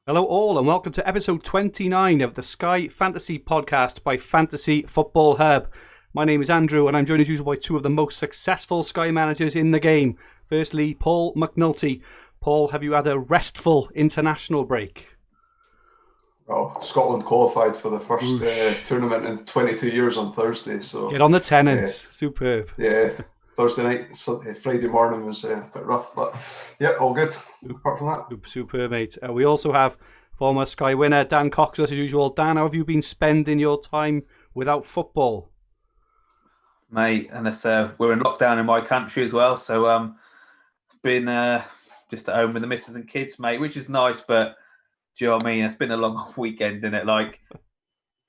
Hello all and welcome to episode 29 of the Sky Fantasy podcast by Fantasy Football Hub. My name is Andrew and I'm joined as usual by two of the most successful Sky managers in the game. Firstly, Paul McAnulty. Paul, have you had a restful international break? Well, Scotland qualified for the first tournament in 22 years on Thursday. So get on the tenants. Superb. Yeah, Thursday night, Friday morning was a bit rough, but yeah, all good. Apart from that, superb, mate. We also have former Sky winner Dan Cox as usual. Dan, how have you been spending your time without football? Mate, and we're in lockdown in my country as well, so been just at home with the missus and kids, mate, which is nice, but do you know what I mean? It's been a long weekend, isn't it?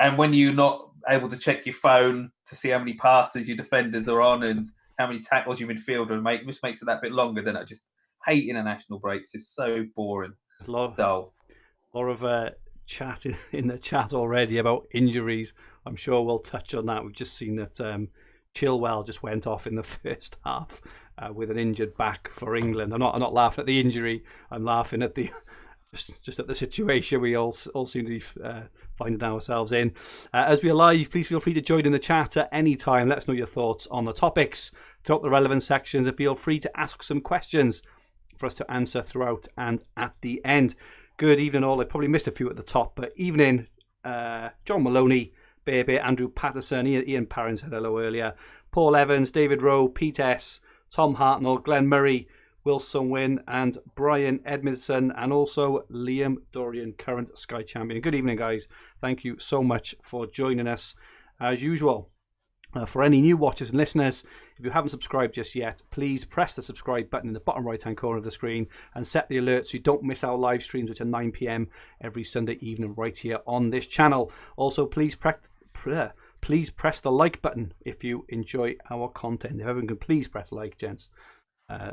And when you're not able to check your phone to see how many passes your defenders are on and how many tackles your midfielder make, just makes it that bit longer, than I just hate international breaks. It's so boring, dull. A lot of chat in the chat already about injuries. I'm sure we'll touch on that. We've just seen that Chilwell just went off in the first half with an injured back for England. I'm not laughing at the injury. I'm laughing at the just at the situation we all seem to be finding ourselves in. As we are live, please feel free to join in the chat at any time. Let us know your thoughts on the topics. Drop the relevant sections and feel free to ask some questions for us to answer throughout and at the end. Good evening all. I probably missed a few at the top, but evening, John Maloney, Baby, Andrew Patterson, Ian Parrin said hello earlier, Paul Evans, David Rowe, Pete S, Tom Hartnell, Glenn Murray, Wilson Wynn and Brian Edmondson, and also Liam Dorrian, current Sky champion. Good evening, guys. Thank you so much for joining us as usual. For any new watchers and listeners, if you haven't subscribed just yet, please press the subscribe button in the bottom right hand corner of the screen and set the alerts so you don't miss our live streams, which are 9 p.m. every Sunday evening right here on this channel. Also, please press the like button if you enjoy our content. If everyone can please press like, gents.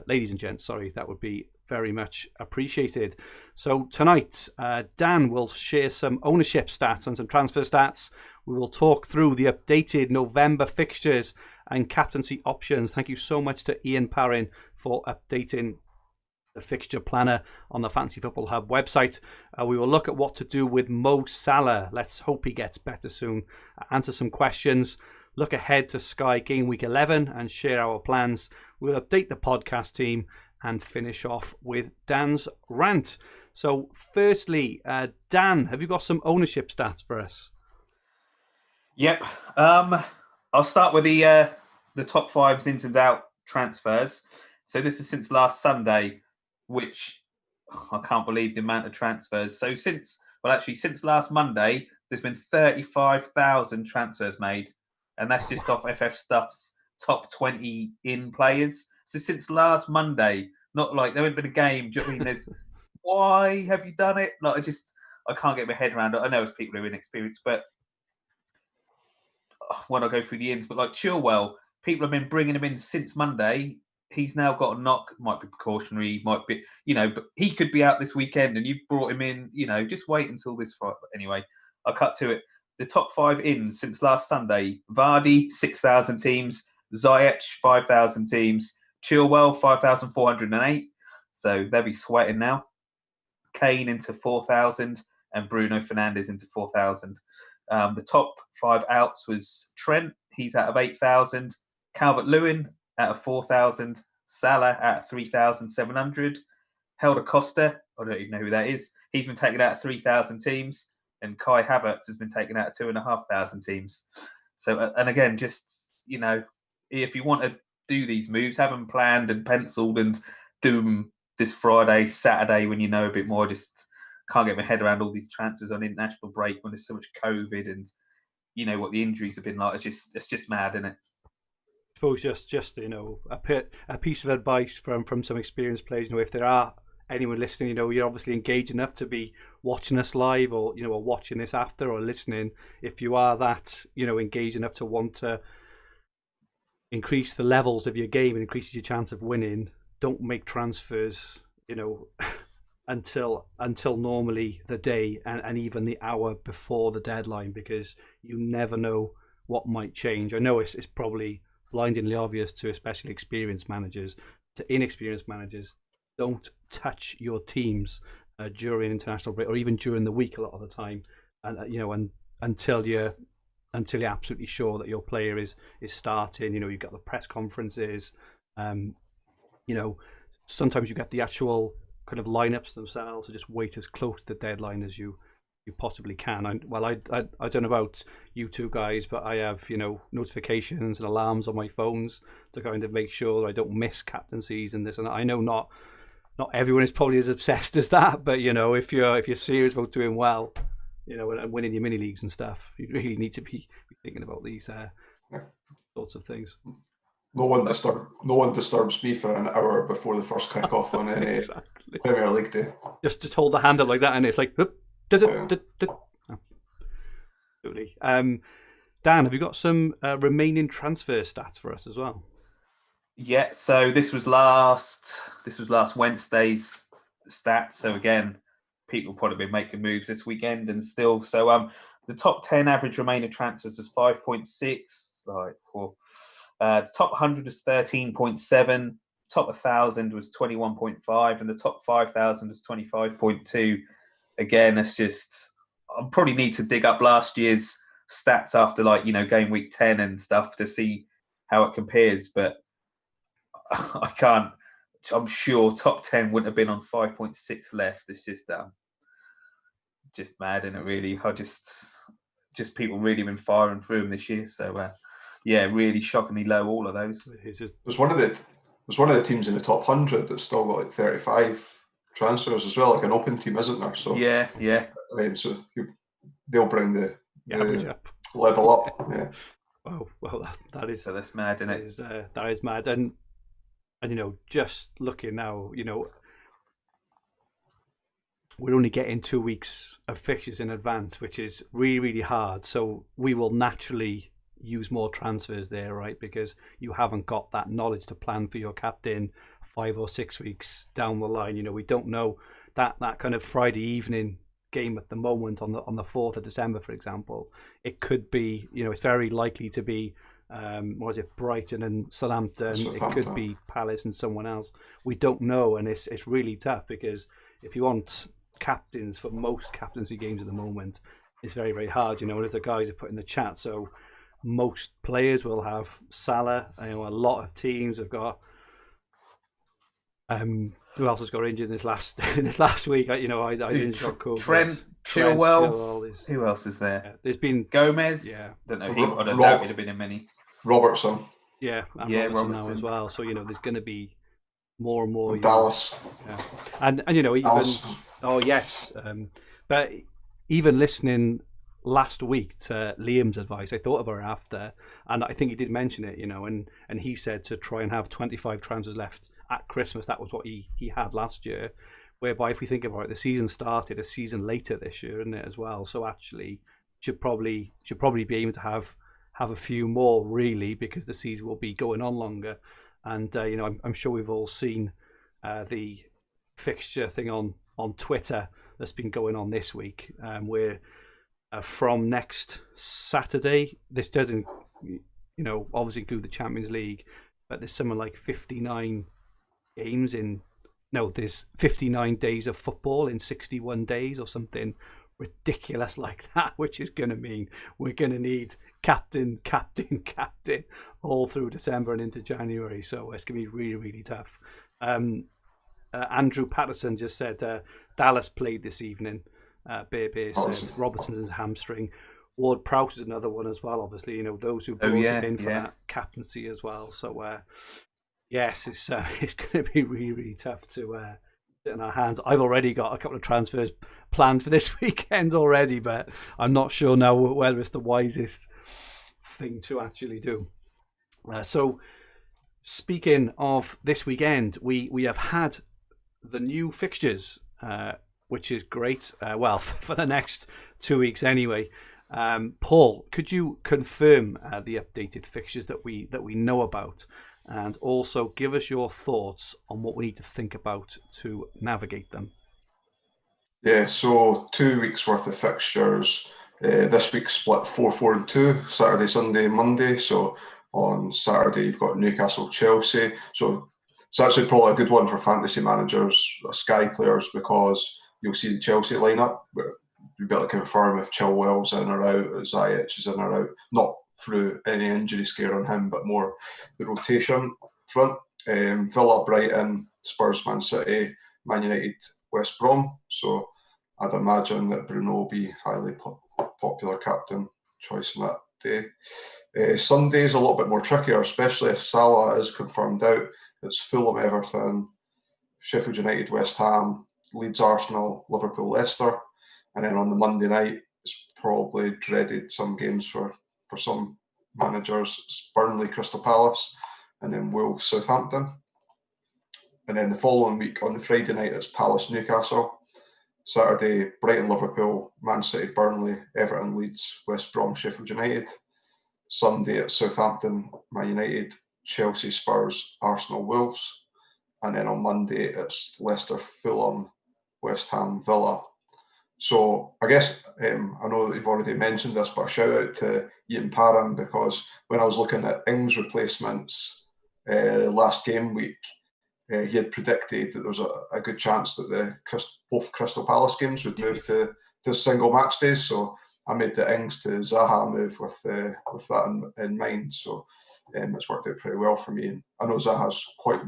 Ladies and gents, sorry, that would be very much appreciated. So tonight, Dan will share some ownership stats and some transfer stats. We will talk through the updated November fixtures and captaincy options. Thank you so much to Ian Parrin for updating the fixture planner on the Fantasy Football Hub website. We will look at what to do with Mo Salah. Let's hope he gets better soon. Answer some questions. Look ahead to Sky Gameweek 11 and share our plans. We'll update the podcast team and finish off with Dan's rant. So firstly, Dan, have you got some ownership stats for us? Yep. I'll start with the top 5 ins and out transfers. So this is since last Sunday, which I can't believe the amount of transfers. So since last Monday, there's been 35,000 transfers made. And that's just off FF Stuff's top 20 in players. So since last Monday, not like there hasn't been a game. Do you know what I mean? There's, why have you done it? Like I can't get my head around it. I know it's people who are inexperienced, but when I go through the ins, but like Chilwell, people have been bringing him in since Monday. He's now got a knock. Might be precautionary. Might be, but he could be out this weekend, and you've brought him in. Just wait until this Friday. Anyway, I'll cut to it. The top 5 ins since last Sunday: Vardy, 6,000 teams; Ziyech, 5,000 teams; Chilwell, 5,408. So they'll be sweating now. Kane into 4,000 and Bruno Fernandes into 4,000. The top 5 outs was Trent. He's out of 8,000. Calvert-Lewin out of 4,000. Salah out of 3,700. Helder Costa, I don't even know who that is. He's been taken out of 3,000 teams. And Kai Havertz has been taken out of 2,500 teams. So, and again, just, if you want to do these moves, have them planned and penciled and do them this Friday, Saturday, when you know a bit more. Just can't get my head around all these transfers on international break when there's so much COVID and what the injuries have been like. It's just mad, isn't it? I suppose just a piece of advice from some experienced players. If there are anyone listening, you're obviously engaged enough to be watching us live or or watching this after or listening. If you are that engaged enough to want to increase the levels of your game and increases your chance of winning, don't make transfers until normally the day and even the hour before the deadline, because you never know what might change. I know it's probably blindingly obvious to especially experienced managers. To inexperienced managers, don't touch your teams during international break, or even during the week a lot of the time, and and until you're absolutely sure that your player is starting. You've got the press conferences. Sometimes you get the actual kind of lineups themselves. So just wait as close to the deadline as you possibly can. I don't know about you two guys, but I have notifications and alarms on my phones to kind of make sure that I don't miss captaincies and this and that. I know not everyone is probably as obsessed as that, but if you're serious about doing well, and winning your mini leagues and stuff, you really need to be thinking about these sorts of things. No one disturbs me for an hour before the first kick-off on any exactly. Premier League day. Just hold the hand up like that, and it's like, absolutely. Dan, have you got some remaining transfer stats for us as well? Yeah. So this was last Wednesday's stats. So again, people probably been making moves this weekend and still. So the top 10 average remaining transfers was 5.6. The top 100 was 13.7. Top 1,000 was 21.5, and the top 5,000 was 25.2. Again, it's just I probably need to dig up last year's stats after game week 10 and stuff to see how it compares, but I can't. I'm sure top 10 wouldn't have been on 5.6 left. It's just mad, isn't it? Really, just people really been firing through them this year. So really shockingly low. All of those. There's one of the teams in the top 100 that's still got 35 transfers as well, like an open team, isn't there? So yeah. So they'll bring the average up, level up. Yeah. Well, that is. So that's mad, isn't it? That is mad, and just looking now, we're only getting 2 weeks of fixtures in advance, which is really, really hard. So we will naturally use more transfers there, right? Because you haven't got that knowledge to plan for your captain 5 or 6 weeks down the line. We don't know that kind of Friday evening game at the moment on the 4th of December, for example. It could be, it's very likely to be Brighton and Southampton. It could be Palace and someone else. We don't know, and it's really tough because if you want captains for most captaincy games at the moment, it's very, very hard. As the guys have put in the chat, so most players will have Salah. A lot of teams have got. Who else has got injured in this last week? I didn't Trent, Chilwell. Who else is there? There's been Gomez. Yeah, don't know. I don't doubt he'd have been in many. Robertson. Yeah, Robertson now as well. So there's going to be more and more. Dallas. Yeah. And even Dallas. Oh yes, but even listening last week to Liam's advice, I thought of her after, and I think he did mention it, and he said to try and have 25 transfers left at Christmas. That was what he had last year, whereby if we think about it, the season started a season later this year, isn't it, as well? So actually should probably be aiming to have a few more, really, because the season will be going on longer. And I'm sure we've all seen the fixture thing on Twitter that's been going on this week, where from next Saturday, this doesn't obviously include the Champions League, but there's something like 59 games there's 59 days of football in 61 days or something ridiculous like that, which is going to mean we're going to need captain all through December and into January. So it's going to be really, really tough. Andrew Patterson just said Dallas played this evening. Bear said Robertson's hamstring. Ward Prowse is another one as well, obviously, those who brought him in for that captaincy as well. So yes, it's going to be really, really tough to sit in our hands. I've already got a couple of transfers planned for this weekend already, but I'm not sure now whether it's the wisest thing to actually do. So speaking of this weekend, we have had the new fixtures, which is great. For the next 2 weeks anyway. Paul, could you confirm the updated fixtures that we know about, and also give us your thoughts on what we need to think about to navigate them? Yeah, so 2 weeks worth of fixtures. This week split 4-4-2, Saturday, Sunday, Monday. So on Saturday you've got Newcastle, Chelsea. So it's actually probably a good one for fantasy managers, Sky players, because you'll see the Chelsea lineup. You'll be able to confirm if Chilwell's in or out, if Ziyech is in or out. Not through any injury scare on him, but more the rotation front. Villa, Brighton, Spurs, Man City, Man United, West Brom. So I'd imagine that Bruno will be highly popular captain choice on that day. Sunday's a little bit more trickier, especially if Salah is confirmed out. It's Fulham, Everton, Sheffield United, West Ham, Leeds, Arsenal, Liverpool, Leicester. And then on the Monday night, it's probably dreaded some games for some managers. It's Burnley, Crystal Palace, and then Wolves, Southampton. And then the following week, on the Friday night, it's Palace, Newcastle. Saturday, Brighton, Liverpool, Man City, Burnley, Everton, Leeds, West Brom, Sheffield United. Sunday, it's Southampton, Man United, Chelsea, Spurs, Arsenal, Wolves. And then on Monday, it's Leicester, Fulham, West Ham, Villa. So I guess I know that you've already mentioned this, but a shout out to Ian Parham, because when I was looking at Ings replacements last game week, he had predicted that there was a good chance that both Crystal Palace games would move to single match days. So I made the Ings to Zaha move with that in mind. So it's worked out pretty well for me. And I know Zaha's quite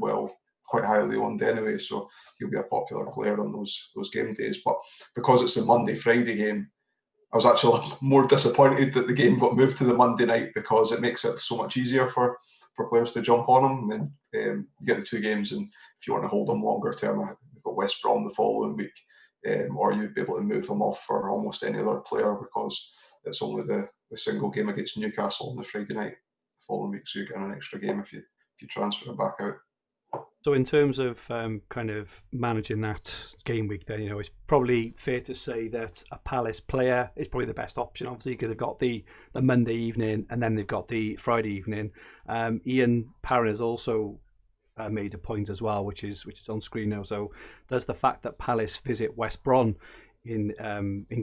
highly owned anyway, so he'll be a popular player on those game days. But because it's a Monday-Friday game, I was actually more disappointed that the game got moved to the Monday night, because it makes it so much easier for players to jump on them. And then you get the two games, and if you want to hold them longer term, you've got West Brom the following week, or you'd be able to move them off for almost any other player, because it's only the single game against Newcastle on the Friday night the following week, so you're getting an extra game if you transfer them back out. So in terms of kind of managing that game week, then, it's probably fair to say that a Palace player is probably the best option, obviously, because they've got the Monday evening and then they've got the Friday evening. Ian Parron has also made a point as well, which is on screen now. So there's the fact that Palace visit West Brom in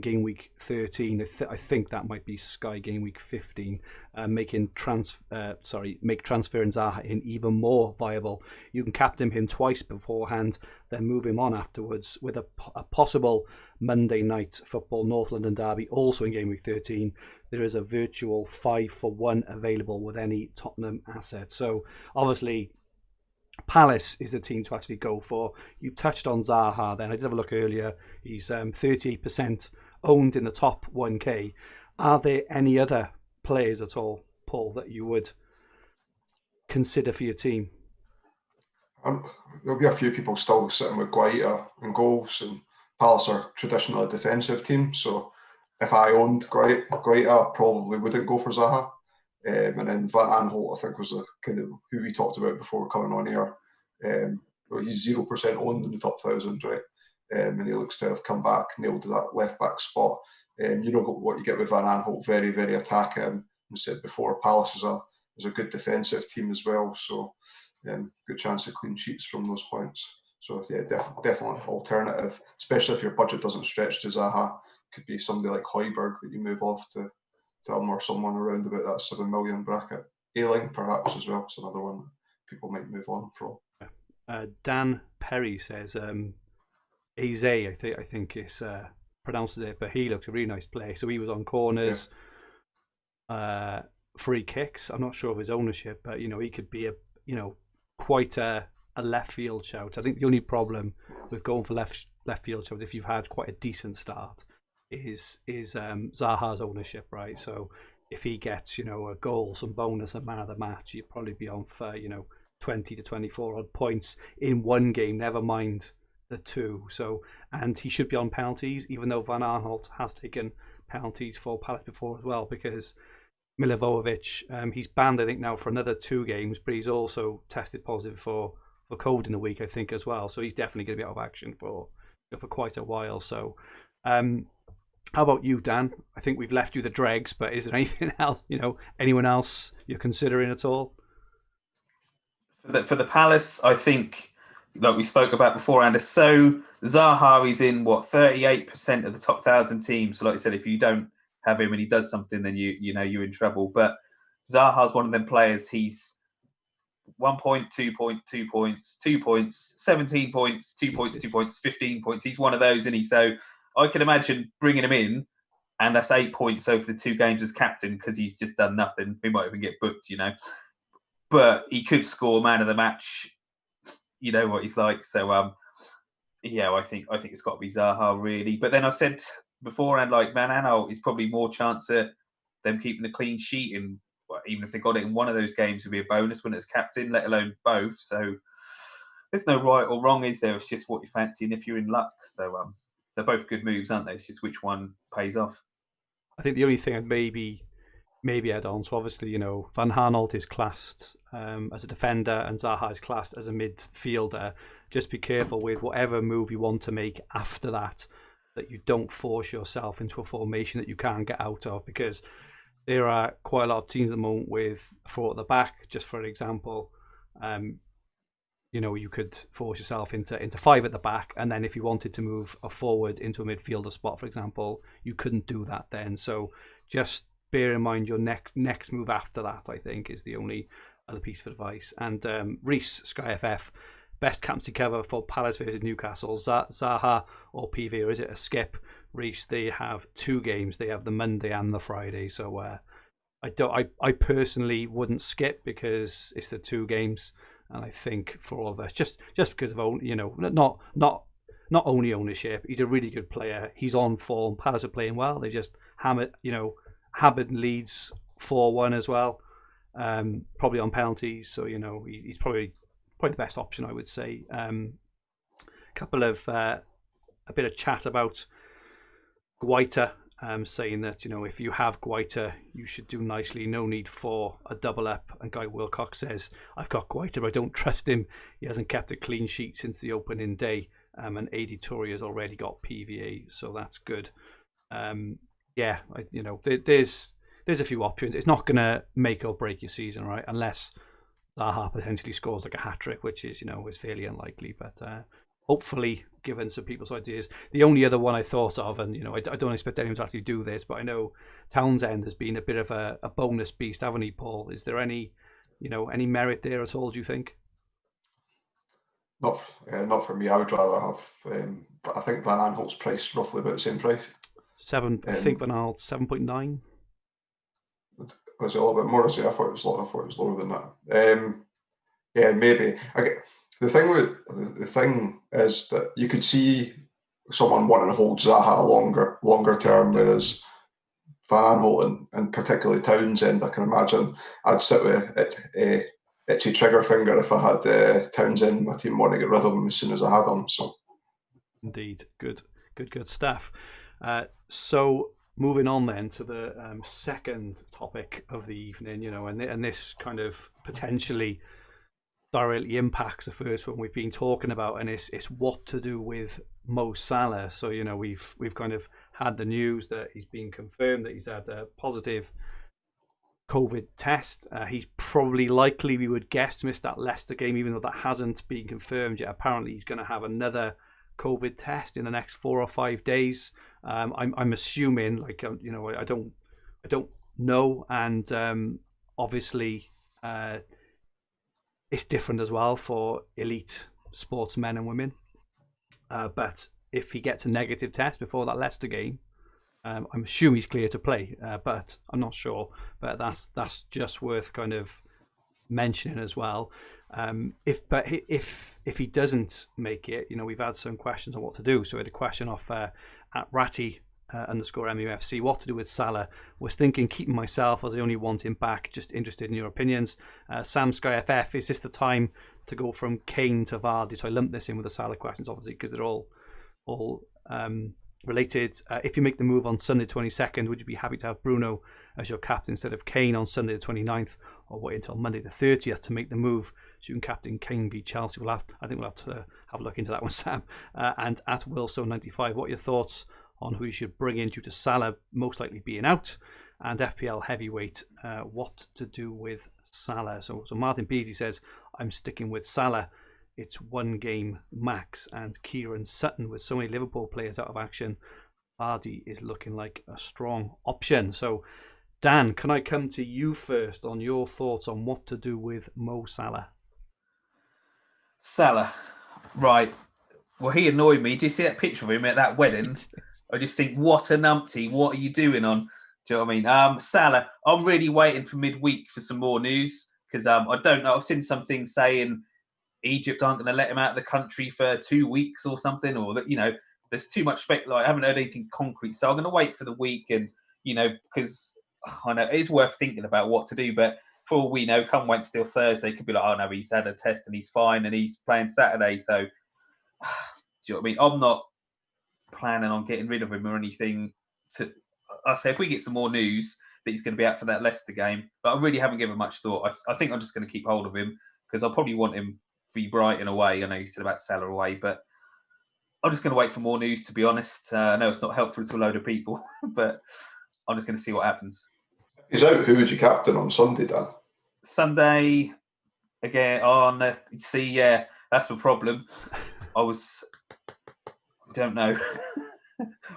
game week 13. I think that might be Sky game week 15, make transferring Zaha in even more viable. You can captain him twice beforehand, then move him on afterwards, with a possible Monday night football North London derby also in game week 13. There is a virtual 5-for-1 available with any Tottenham asset. So obviously Palace is the team to actually go for. You touched on Zaha then. I did have a look earlier. He's 38% owned in the top 1K. Are there any other players at all, Paul, that you would consider for your team? There'll be a few people still sitting with Guaita and goals, and Palace are traditionally a defensive team. So if I owned Guaita, I probably wouldn't go for Zaha. And then Van Aanholt, I think, was kind of who we talked about before coming on here. He's 0% owned in the top 1,000, right? And he looks to have come back, nailed that left back spot. You know what you get with Van Aanholt, very, very attacking. And said before, Palace is a good defensive team as well. So good chance of clean sheets from those points. So yeah, definitely alternative, especially if your budget doesn't stretch to Zaha. Could be somebody like Højbjerg that you move off to him, or someone around about that 7 million bracket. Ailing perhaps as well. It's another one people might move on from. Dan Perry says Eze, I think is pronounces it, but he looked a really nice play. So he was on corners, free kicks. I'm not sure of his ownership, but he could be quite a left field shout. I think the only problem with going for left field shout, if you've had quite a decent start, is Zaha's ownership, right? So if he gets a goal, some bonus, and man of the match, you'd probably be on for 20 to 24 odd points in one game, never mind the two. So, and he should be on penalties, even though Van Aanholt has taken penalties for Palace before as well, because Milivojevic, he's banned I think now for another 2 games, but he's also tested positive for COVID in a week, I think, as well. So he's definitely going to be out of action for quite a while. So how about you, Dan? I think we've left you the dregs, but is there anything else, anyone else you're considering at all? For the Palace, I think, like we spoke about beforehand, so Zaha is in 38% of the top 1,000 teams. So like I said, if you don't have him and he does something, then you're in trouble. But Zaha's one of them players. He's 1 point, 2 point, 2 points, 2 points, 17 points, 2 points, 2 points, 15 points. He's one of those, isn't he? So I can imagine bringing him in, and that's 8 points over the 2 games as captain because he's just done nothing. He might even get booked, but he could score man of the match. You know what he's like. So I think it's got to be Zaha really. But then I said beforehand, like Van Aanholt is probably more chance at them keeping a clean sheet, and even if they got it in one of those games, would be a bonus when it's captain, let alone both. So there's no right or wrong, is there? It's just what you fancy, and if you're in luck. So they're both good moves, aren't they? It's just which one pays off. I think the only thing I'd maybe add on, so obviously, Van Aanholt is classed as a defender and Zaha is classed as a midfielder. Just be careful with whatever move you want to make after that you don't force yourself into a formation that you can't get out of, because there are quite a lot of teams at the moment with 4 at the back. Just for an example, you could force yourself into 5 at the back, and then if you wanted to move a forward into a midfielder spot, for example, you couldn't do that then. So just bear in mind your next move after that, I think, is the only other piece of advice. And Reese, Sky FF, best captaincy cover for Palace versus Newcastle, Zaha or PV, or is it a skip? Reese, they have 2 games. They have the Monday and the Friday. So I personally wouldn't skip because it's the 2 games, and I think for all of us, just because of not only ownership, he's a really good player. He's on form. Palace are playing well. They just hammered Leeds 4-1 as well, probably on penalties. So he's probably the best option, I would say. A bit of chat about Guaita, saying that if you have Guaita, you should do nicely. No need for a double up. And Guy Wilcox says, I've got Guaita, but I don't trust him. He hasn't kept a clean sheet since the opening day. And AD Torre has already got PVA, so that's good. There's a few options. It's not going to make or break your season, right? Unless Zaha potentially scores like a hat-trick, which is fairly unlikely. But hopefully, given some people's ideas. The only other one I thought of, and I don't expect anyone to actually do this, but I know Townsend has been a bit of a bonus beast, haven't he, Paul? Is there any merit there at all, do you think? Not for me. I would rather have. I think Van Aanholt's priced roughly about the same price. I think Van Aanholt 7.9. Was it a little bit more? I thought it was lower than that. Maybe. The thing is that you could see someone wanting to hold Zaha longer term, whereas Van Aanholt and particularly Townsend, I can imagine I'd sit with itchy trigger finger if I had Townsend in my team, want to get rid of him as soon as I had him. So, indeed, good stuff. So moving on then to the second topic of the evening, and this kind of potentially directly impacts the first one we've been talking about, and it's what to do with Mo Salah. So we've kind of had the news that he's been confirmed that he's had a positive COVID test. He's probably likely, we would guess, to miss that Leicester game, even though that hasn't been confirmed yet. Apparently he's going to have another COVID test in the next 4 or 5 days. I'm assuming, I don't know, and obviously it's different as well for elite sportsmen and women. But if he gets a negative test before that Leicester game, I'm assuming he's clear to play, but I'm not sure. But that's just worth kind of mentioning as well. If he doesn't make it, we've had some questions on what to do. So we had a question off at Ratty _MUFC, what to do with Salah. Was thinking keeping myself, as I only want him back. Just interested in your opinions. Sam Sky FF, is this the time to go from Kane to Vardy? So I lumped this in with the Salah questions, obviously, because they're all related. If you make the move on Sunday 22nd, would you be happy to have Bruno as your captain instead of Kane on Sunday the 29th, or wait until Monday the 30th to make the move so you can captain Kane v Chelsea? I think we'll have to have a look into that one, Sam. And at Wilson95, what are your thoughts on who you should bring in due to Salah most likely being out? And FPL heavyweight, what to do with Salah? So Martin Beasley says, I'm sticking with Salah. It's 1 game max, and Kieran Sutton, with so many Liverpool players out of action, Vardy is looking like a strong option. So, Dan, can I come to you first on your thoughts on what to do with Mo Salah? Salah, right. Well, he annoyed me. Do you see that picture of him at that wedding? I just think, what a numpty. What are you doing on? Do you know what I mean? Salah, I'm really waiting for midweek for some more news because I don't know. I've seen some things saying Egypt aren't going to let him out of the country for 2 weeks or something, or that, there's too much speculation. I haven't heard anything concrete. So I'm going to wait for the week and, because I know it is worth thinking about what to do. But for all we know, come Wednesday or Thursday, could be like, oh no, he's had a test and he's fine and he's playing Saturday. So, do you know what I mean? I'm not planning on getting rid of him or anything. I say if we get some more news that he's going to be out for that Leicester game, but I really haven't given much thought. I think I'm just going to keep hold of him because I'll probably want him for Brighton away. I know you said about Salah away, but I'm just going to wait for more news, to be honest. I know it's not helpful to a load of people, but I'm just going to see what happens. He's out. Who would you captain on Sunday, Dan? Sunday, again, on, that's the problem. I don't know.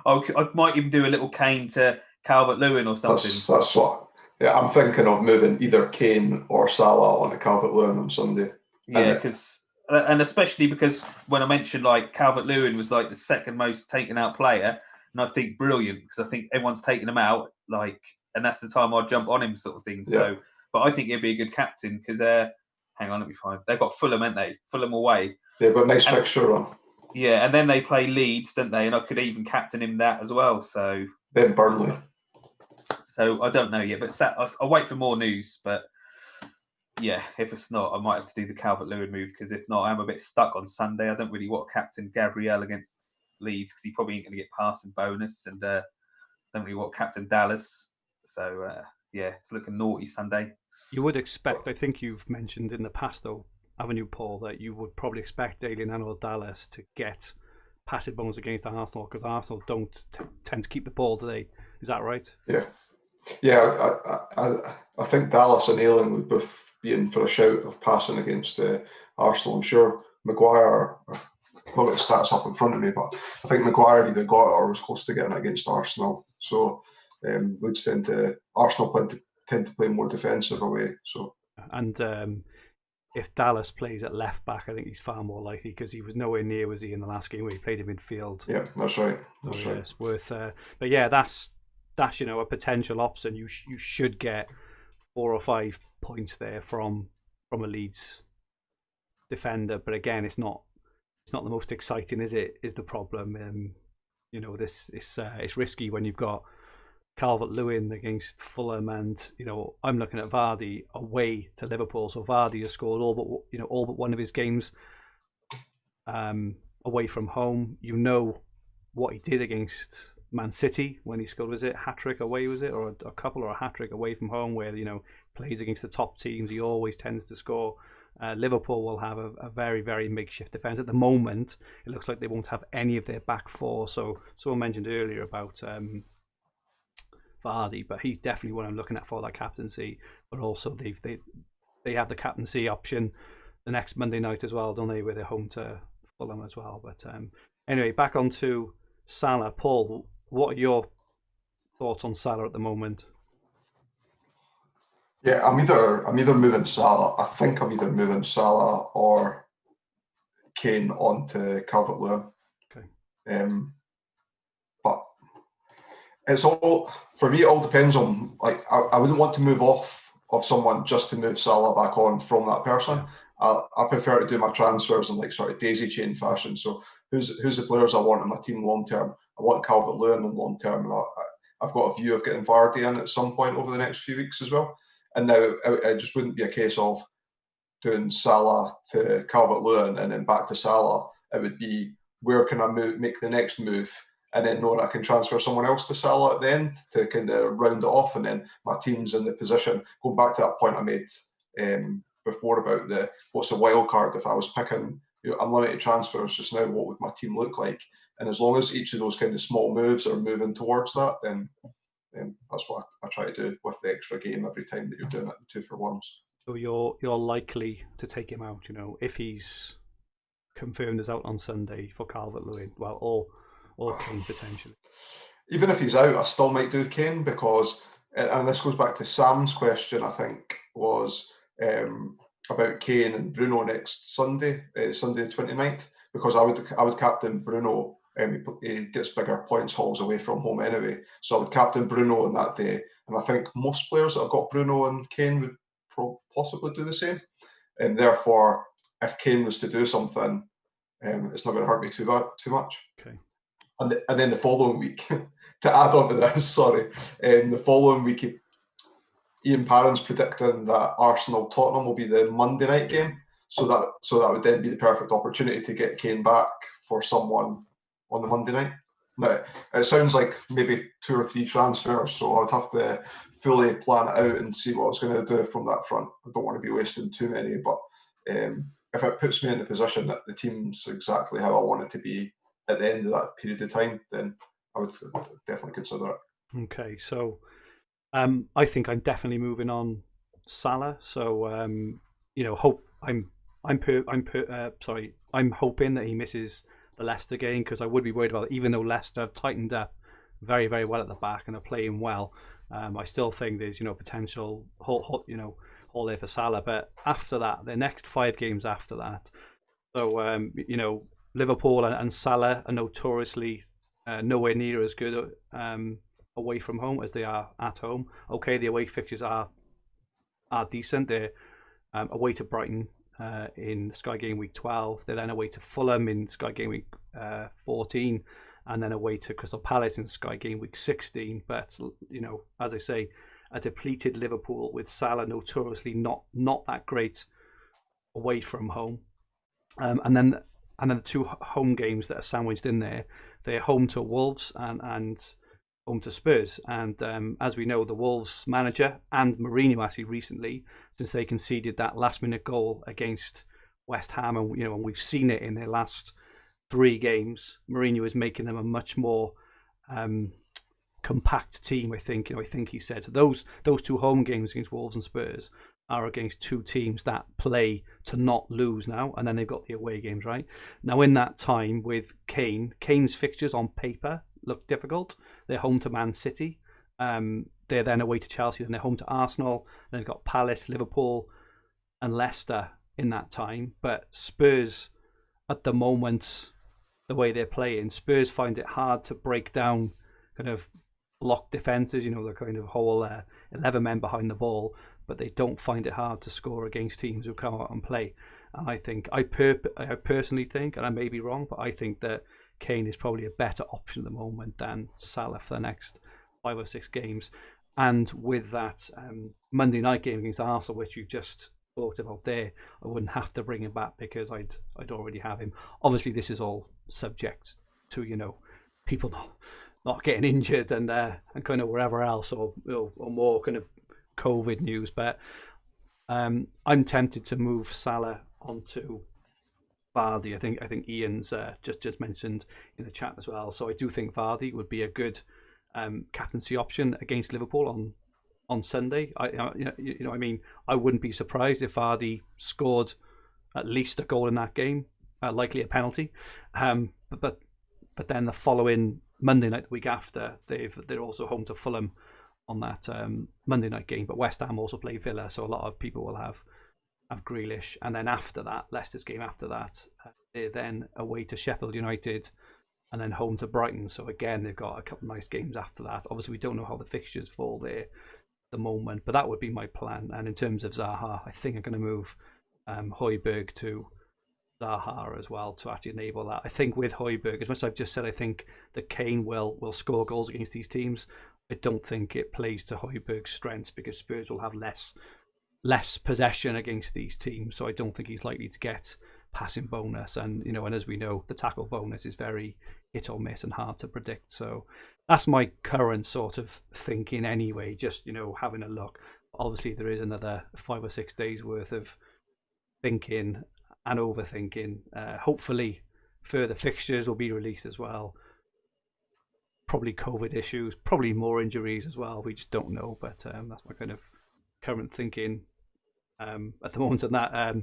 I might even do a little Kane to Calvert-Lewin or something. That's what. Yeah, I'm thinking of moving either Kane or Salah on a Calvert-Lewin on Sunday. Yeah, and especially because when I mentioned like Calvert-Lewin was like the second most taken out player, and I think brilliant because I think everyone's taking him out, like, and that's the time I'd jump on him, sort of thing. So, but I think he'd be a good captain because hang on, let me find. They've got Fulham, haven't they? Fulham away. They've got a nice fixture on. Yeah, and then they play Leeds, don't they? And I could even captain him that as well. So then Burnley. So I don't know yet, but I'll wait for more news. But yeah, if it's not, I might have to do the Calvert-Lewin move because if not, I'm a bit stuck on Sunday. I don't really want captain Gabriel against Leeds because he probably ain't going to get passing bonus, and don't really want captain Dallas. So it's looking naughty Sunday. You would expect, I think you've mentioned in the past though, haven't you, Paul, that you would probably expect Dorrian or Dallas to get passing bonus against Arsenal because Arsenal don't tend to keep the ball today. Is that right? Yeah. I think Dallas and Ayling would both be in for a shout of passing against Arsenal. I'm sure Maguire, I've got the stats up in front of me, but I think Maguire either got it or was close to getting it against Arsenal. So Arsenal tend to play more defensive away. So and if Dallas plays at left back, I think he's far more likely because he was nowhere near was he in the last game where he played in midfield. Yeah, that's right. That's right. It's worth. But yeah, that's a potential option. You should get 4 or 5 points there from a Leeds defender. But again, it's not the most exciting, is it? Is the problem? It's risky when you've got Calvert-Lewin against Fulham, and I'm looking at Vardy away to Liverpool. So Vardy has scored all but one of his games away from home. What he did against Man City when he scored, was it hat-trick away, was it, or a couple, or a hat-trick away from home, where plays against the top teams, he always tends to score. Liverpool will have a very, very makeshift defence. At the moment, it looks like they won't have any of their back four. So someone mentioned earlier about Vardy, but he's definitely what I'm looking at for that captaincy. But also they have the captaincy option the next Monday night as well, don't they, where they're home to Fulham as well. But anyway, back on to Salah. Paul, what are your thoughts on Salah at the moment? Yeah, I'm either moving Salah. I think I'm either moving Salah or Kane onto Calvert-Lewin. Okay. But it's all, for me, it all depends on, like, I wouldn't want to move off of someone just to move Salah back on from that person. I prefer to do my transfers in like sort of daisy chain fashion. So who's the players I want in my team long term? I want Calvert-Lewin in long term. I've got a view of getting Vardy in at some point over the next few weeks as well. And now it just wouldn't be a case of doing Salah to Calvert-Lewin and then back to Salah. It would be, where can I make the next move, and then knowing I can transfer someone else to Salah at the end to kind of round it off, and then my team's in the position. Going back to that point I made before about what's the wild card, if I was picking unlimited transfers just now, what would my team look like? And as long as each of those kind of small moves are moving towards that, then that's what I try to do with the extra game every time that you're doing it, 2-for-1s. So you're likely to take him out, if he's confirmed as out on Sunday for Calvert-Lewin, or Kane potentially. Even if he's out, I still might do Kane because, and this goes back to Sam's question, I think, was about Kane and Bruno next Sunday, Sunday the 29th, because I would captain Bruno. He gets bigger points hauls away from home anyway, so I would captain Bruno on that day. And I think most players that have got Bruno and Kane would possibly do the same. And therefore, if Kane was to do something, it's not going to hurt me too much. Okay. And then the following week, to add on to this, the following week, Ian Parron's predicting that Arsenal-Tottenham will be the Monday night game. So that would then be the perfect opportunity to get Kane back for someone on the Monday night. Now, it sounds like maybe 2 or 3 transfers, so I would have to fully plan it out and see what I was going to do from that front. I don't want to be wasting too many, but if it puts me in the position that the team's exactly how I want it to be at the end of that period of time, then I would definitely consider it. Okay, so I think I'm definitely moving on Salah. So I'm hoping that he misses the Leicester game, because I would be worried about it. Even though Leicester have tightened up very, very well at the back and are playing well, I still think there's potential hole there for Salah. But after that, the next 5 games after that, so Liverpool and Salah are notoriously nowhere near as good away from home as they are at home. Okay, the away fixtures are decent. They're away to Brighton in Sky Game Week 12. They're then away to Fulham in Sky Game Week 14, and then away to Crystal Palace in Sky Game Week 16. But as I say, a depleted Liverpool with Salah notoriously not that great away from home, and then the 2 home games that are sandwiched in there. They're home to Wolves and home to Spurs. And as we know, the Wolves manager and Mourinho actually recently, since they conceded that last-minute goal against West Ham, and we've seen it in their last 3 games, Mourinho is making them a much more compact team. I think he said so. Those 2 home games against Wolves and Spurs are against 2 teams that play to not lose now, and then they've got the away games, right? Now, in that time with Kane's fixtures on paper look difficult. They're home to Man City. They're then away to Chelsea, then they're home to Arsenal. Then they've got Palace, Liverpool, and Leicester in that time. But Spurs, at the moment, the way they're playing, Spurs find it hard to break down kind of block defences, the kind of whole 11 men behind the ball, but they don't find it hard to score against teams who come out and play. And I personally think, and I may be wrong, but I think that Kane is probably a better option at the moment than Salah for the next 5 or 6 games. And with that Monday night game against Arsenal, which you just talked about there, I wouldn't have to bring him back because I'd already have him. Obviously, this is all subject to people not getting injured and kind of wherever else, or more kind of COVID news. But I'm tempted to move Salah onto Vardy. I think Ian's just mentioned in the chat as well. So I do think Vardy would be a good captaincy option against Liverpool on Sunday. I wouldn't be surprised if Vardy scored at least a goal in that game, likely a penalty. But then the following Monday night, the week after, they're also home to Fulham on that Monday night game. But West Ham also play Villa, so a lot of people will have Grealish. And then after that, Leicester's game after that, they're then away to Sheffield United and then home to Brighton. So again, they've got a couple of nice games after that. Obviously, we don't know how the fixtures fall there at the moment, but that would be my plan. And in terms of Zaha, I think I'm going to move Højbjerg to Zaha as well to actually enable that. I think with Højbjerg, as much as I've just said, I think that Kane will score goals against these teams. I don't think it plays to Højbjerg's strengths because Spurs will have less possession against these teams. So I don't think he's likely to get passing bonus. And and as we know, the tackle bonus is very hit or miss and hard to predict. So that's my current sort of thinking anyway, just having a look. Obviously there is another 5 or 6 days worth of thinking and overthinking. Hopefully further fixtures will be released as well. Probably COVID issues, probably more injuries as well. We just don't know, but that's my kind of current thinking at the moment on that.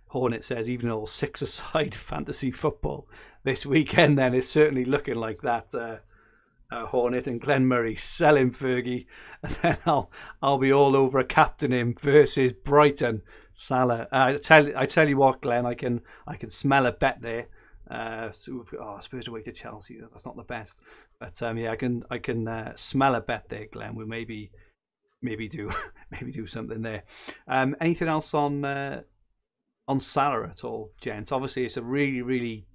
Hornet says, even all 6-a-side fantasy football this weekend, then it's certainly looking like that Hornet and Glenn Murray, sell him Fergie, and then I'll be all over a captain him versus Brighton. Salah. I tell you what, Glenn, I can smell a bet there. Spurs away to Chelsea. That's not the best, but yeah, I can smell a bet there, Glenn. We'll maybe do something there. Anything else on Salah at all, gents? Obviously, it's a really, really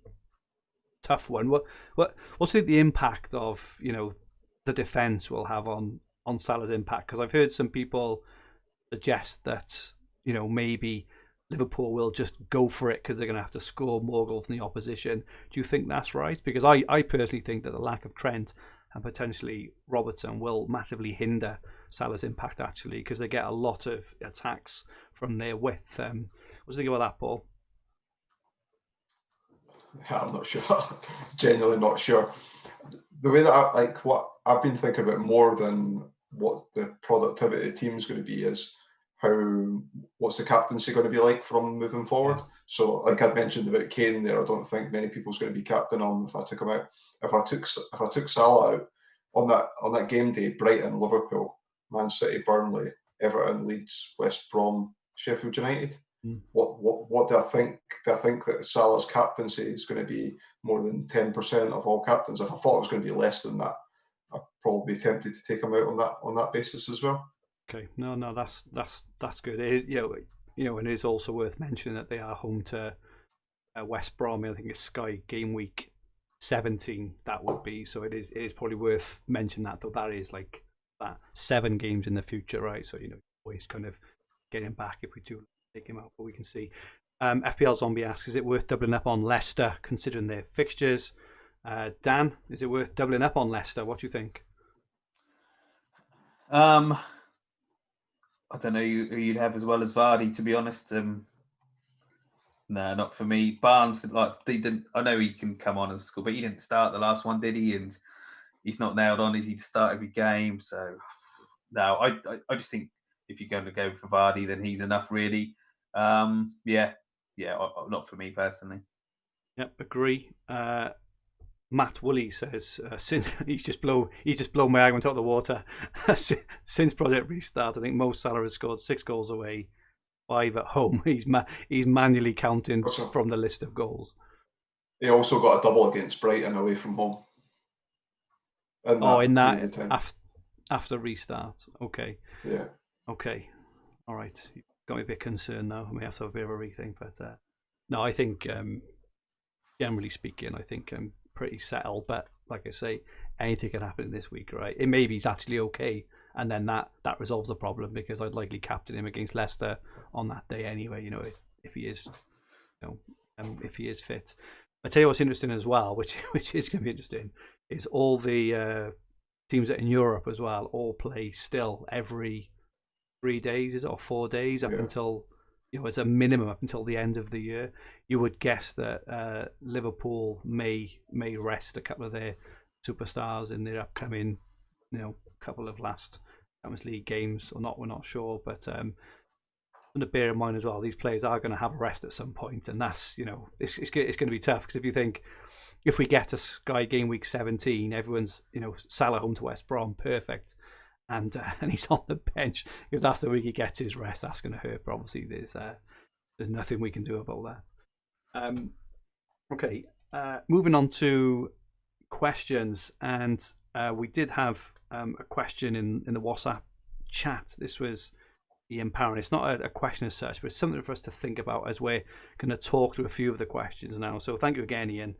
tough one. What's the impact of the defence will have on Salah's impact? Because I've heard some people suggest that maybe Liverpool will just go for it because they're going to have to score more goals than the opposition. Do you think that's right? Because I personally think that the lack of Trent and potentially Robertson will massively hinder Salah's impact, actually, because they get a lot of attacks from their width. What do you think about that, Paul? I'm not sure. Genuinely not sure. The way that what I've been thinking about more than what the productivity of the team is going to be is what's the captaincy going to be like from moving forward. So, like I'd mentioned about Kane there, I don't think many people's going to be captain on if I took him out. If I took Salah out on that game day, Brighton, Liverpool, Man City, Burnley, Everton, Leeds, West Brom, Sheffield United. What do I think? Do I think that Salah's captaincy is going to be more than 10% of all captains? If I thought it was going to be less than that, I'd probably be tempted to take him out on that basis as well. Okay, no, that's good. And it is also worth mentioning that they are home to West Brom. I think it's Sky Gameweek 17. That would be, so it is probably worth mentioning that, though. That is like that 7 games in the future, right? So always kind of getting back if we do take him out, but we can see. FPL Zombie asks, is it worth doubling up on Leicester considering their fixtures? Dan, is it worth doubling up on Leicester? What do you think? I don't know who you'd have as well as Vardy, to be honest. No, not for me. Barnes, he didn't. I know he can come on and score, but he didn't start the last one, did he? And he's not nailed on, is he, to start every game? So, no, I just think if you're going to go for Vardy, then he's enough, really. Yeah, not for me personally. Yep, agree. Matt Woolley says, since he's just blown my argument out of the water. Since Project Restart, I think Mo Salah has scored 6 goals away, 5 at home. He's manually counting from the list of goals. He also got a double against Brighton away from home. After restart. Okay. Yeah. Okay. All right. You've got me a bit concerned now. I may have to have a bit of a rethink, but no, I think generally speaking, I think I'm pretty settled. But like I say, anything can happen this week, right? It maybe he's actually okay, and then that resolves the problem, because I'd likely captain him against Leicester on that day anyway. If he is, if he is fit. I tell you what's interesting as well, which is going to be interesting, is all the teams that in Europe as well all play still every 3 days, is it, or 4 days up until, as a minimum up until the end of the year. You would guess that Liverpool may rest a couple of their superstars in their upcoming, couple of last Champions League games or not. We're not sure, but something to bear in mind as well. These players are going to have a rest at some point, and that's it's going to be tough, because if you think, if we get to Sky Game Week 17, everyone's Salah home to West Brom, perfect. And he's on the bench because that's the week he gets his rest. That's going to hurt. But obviously, there's nothing we can do about that. Okay, moving on to questions, and we did have a question in the WhatsApp chat. This was Ian Parron. It's not a question as such, but it's something for us to think about as we're going to talk through a few of the questions now. So thank you again, Ian.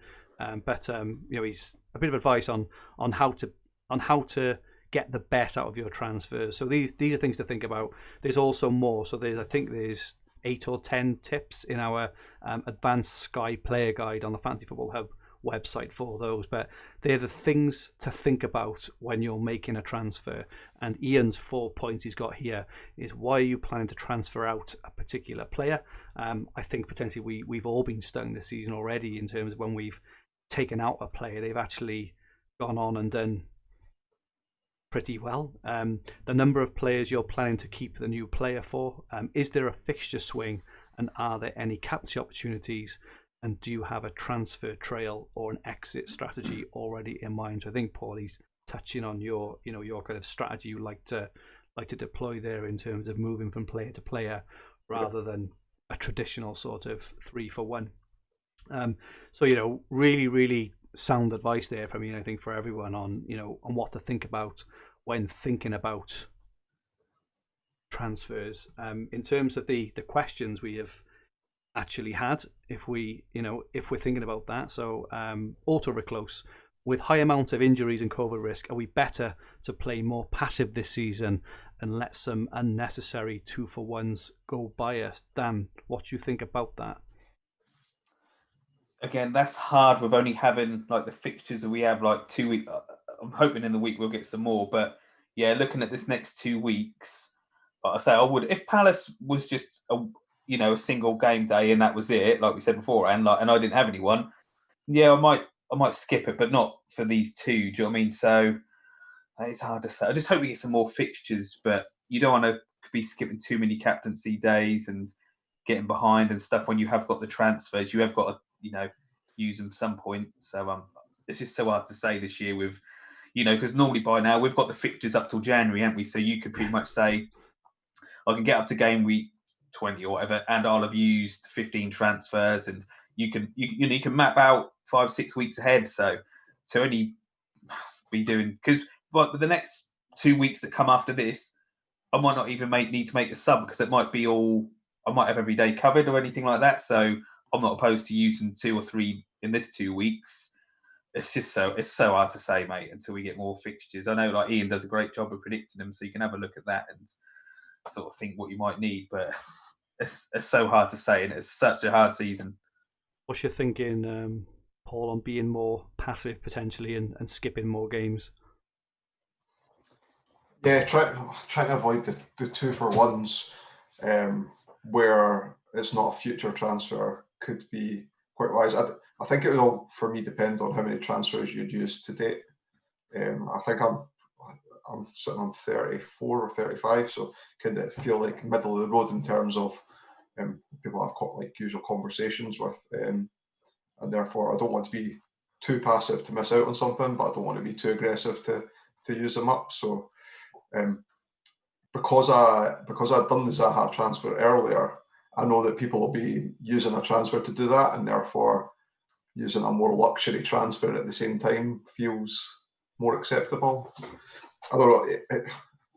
But he's a bit of advice on how to get the best out of your transfers. So these are things to think about. There's also more. So I think there's 8 or 10 tips in our advanced Sky Player Guide on the Fantasy Football Hub website for those. But they're the things to think about when you're making a transfer. And Ian's 4 points he's got here is, why are you planning to transfer out a particular player? I think potentially we've all been stung this season already in terms of when we've taken out a player, they've actually gone on and done pretty well. The number of players you're planning to keep the new player for, is there a fixture swing, and are there any captaincy opportunities, and do you have a transfer trail or an exit strategy already in mind? So I think Paul, he's touching on your kind of strategy you like to deploy there in terms of moving from player to player rather than a traditional sort of 3-for-1. So really, really sound advice there from I think for everyone on on what to think about when thinking about transfers. In terms of the questions we have actually had, if we're thinking about that, so auto reclose, with high amount of injuries and COVID risk, are we better to play more passive this season and let some unnecessary 2-for-1s go by us? Dan, what do you think about that? Again, that's hard with only having like the fixtures that we have like 2 weeks. I'm hoping in the week we'll get some more, but yeah, looking at this next 2 weeks, like I say, I would, if Palace was just a single game day and that was it, like we said before, and I didn't have anyone, yeah, I might skip it, but not for these two. Do you know what I mean? So it's hard to say. I just hope we get some more fixtures, but you don't want to be skipping too many captaincy days and getting behind and stuff when you have got the transfers. You have got to use them some point. So it's just so hard to say this year with, because normally by now we've got the fixtures up till January, haven't we? So you could pretty much say, I can get up to game week 20 or whatever, and I'll have used 15 transfers, and you can map out 5-6 weeks ahead. So to only be doing, but the next 2 weeks that come after this, I might not even need to make a sub because it might be I might have every day covered or anything like that. So I'm not opposed to using 2 or 3 in this 2 weeks. It's so hard to say, mate, until we get more fixtures. I know like Ian does a great job of predicting them, so you can have a look at that and sort of think what you might need. But it's so hard to say, and it's such a hard season. What's your thinking, Paul, on being more passive potentially and skipping more games? Yeah, trying to avoid the 2-for-1s where it's not a future transfer could be quite wise. I think it would all, for me, depend on how many transfers you'd use to date. I think I'm sitting on 34 or 35, so kind of feel like middle of the road in terms of people I've got like usual conversations with, and therefore I don't want to be too passive to miss out on something, but I don't want to be too aggressive to use them up. So because I'd done the Zaha transfer earlier, I know that people will be using a transfer to do that, and therefore using a more luxury transfer at the same time feels more acceptable. I don't know. It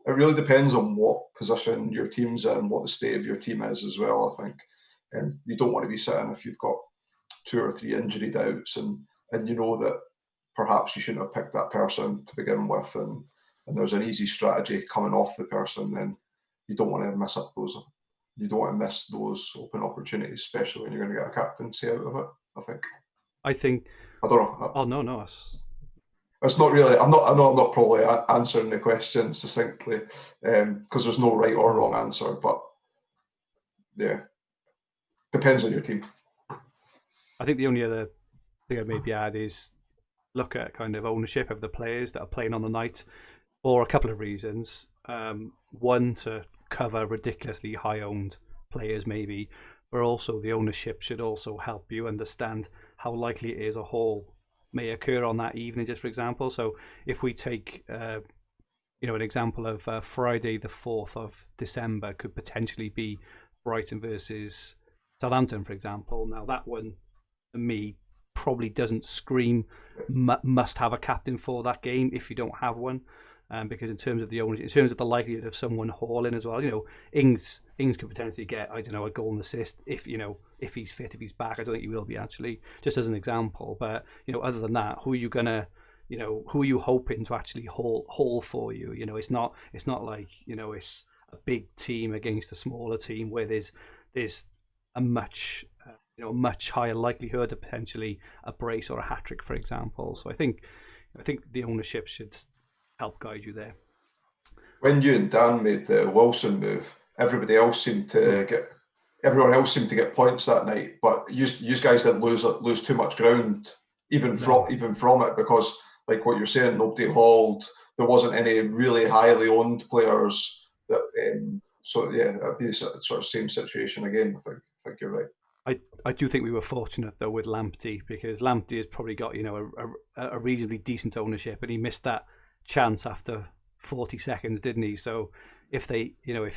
really depends on what position your team's in, what the state of your team is as well, I think. And you don't want to be sitting if you've got 2 or 3 injury doubts and you know that perhaps you shouldn't have picked that person to begin with, and there's an easy strategy coming off the person, then you don't want to miss up those. You don't want to miss those open opportunities, especially when you're going to get a captaincy out of it, I think. I don't know. Oh, no. It's not really. I'm not probably answering the question succinctly because there's no right or wrong answer. But yeah, depends on your team. I think the only other thing I'd maybe add is look at kind of ownership of the players that are playing on the night for a couple of reasons. One, to cover ridiculously high-owned players maybe, but also the ownership should also help you understand how likely it is a haul may occur on that evening, just for example. So if we take an example of Friday the 4th of December could potentially be Brighton versus Southampton, for example. Now that one, for me, probably doesn't scream must have a captain for that game if you don't have one. Because in terms of the ownership, in terms of the likelihood of someone hauling as well, Ings could potentially get, a goal and assist if he's fit, if he's back. I don't think he will be actually, just as an example. But other than that, who are you gonna, who are you hoping to actually haul for you? It's not like it's a big team against a smaller team where there's a much higher likelihood of potentially a brace or a hat trick, for example. So I think the ownership should help guide you there. When you and Dan made the Wilson move, everyone else seemed to get points that night, but you guys didn't lose too much ground even from it, because like what you're saying, nobody hauled. There wasn't any really highly owned players that so yeah, it'd be the sort of same situation again. I think you're right. I do think we were fortunate though with Lamptey, because Lamptey has probably got a reasonably decent ownership, and he missed that chance after 40 seconds, didn't he? So if he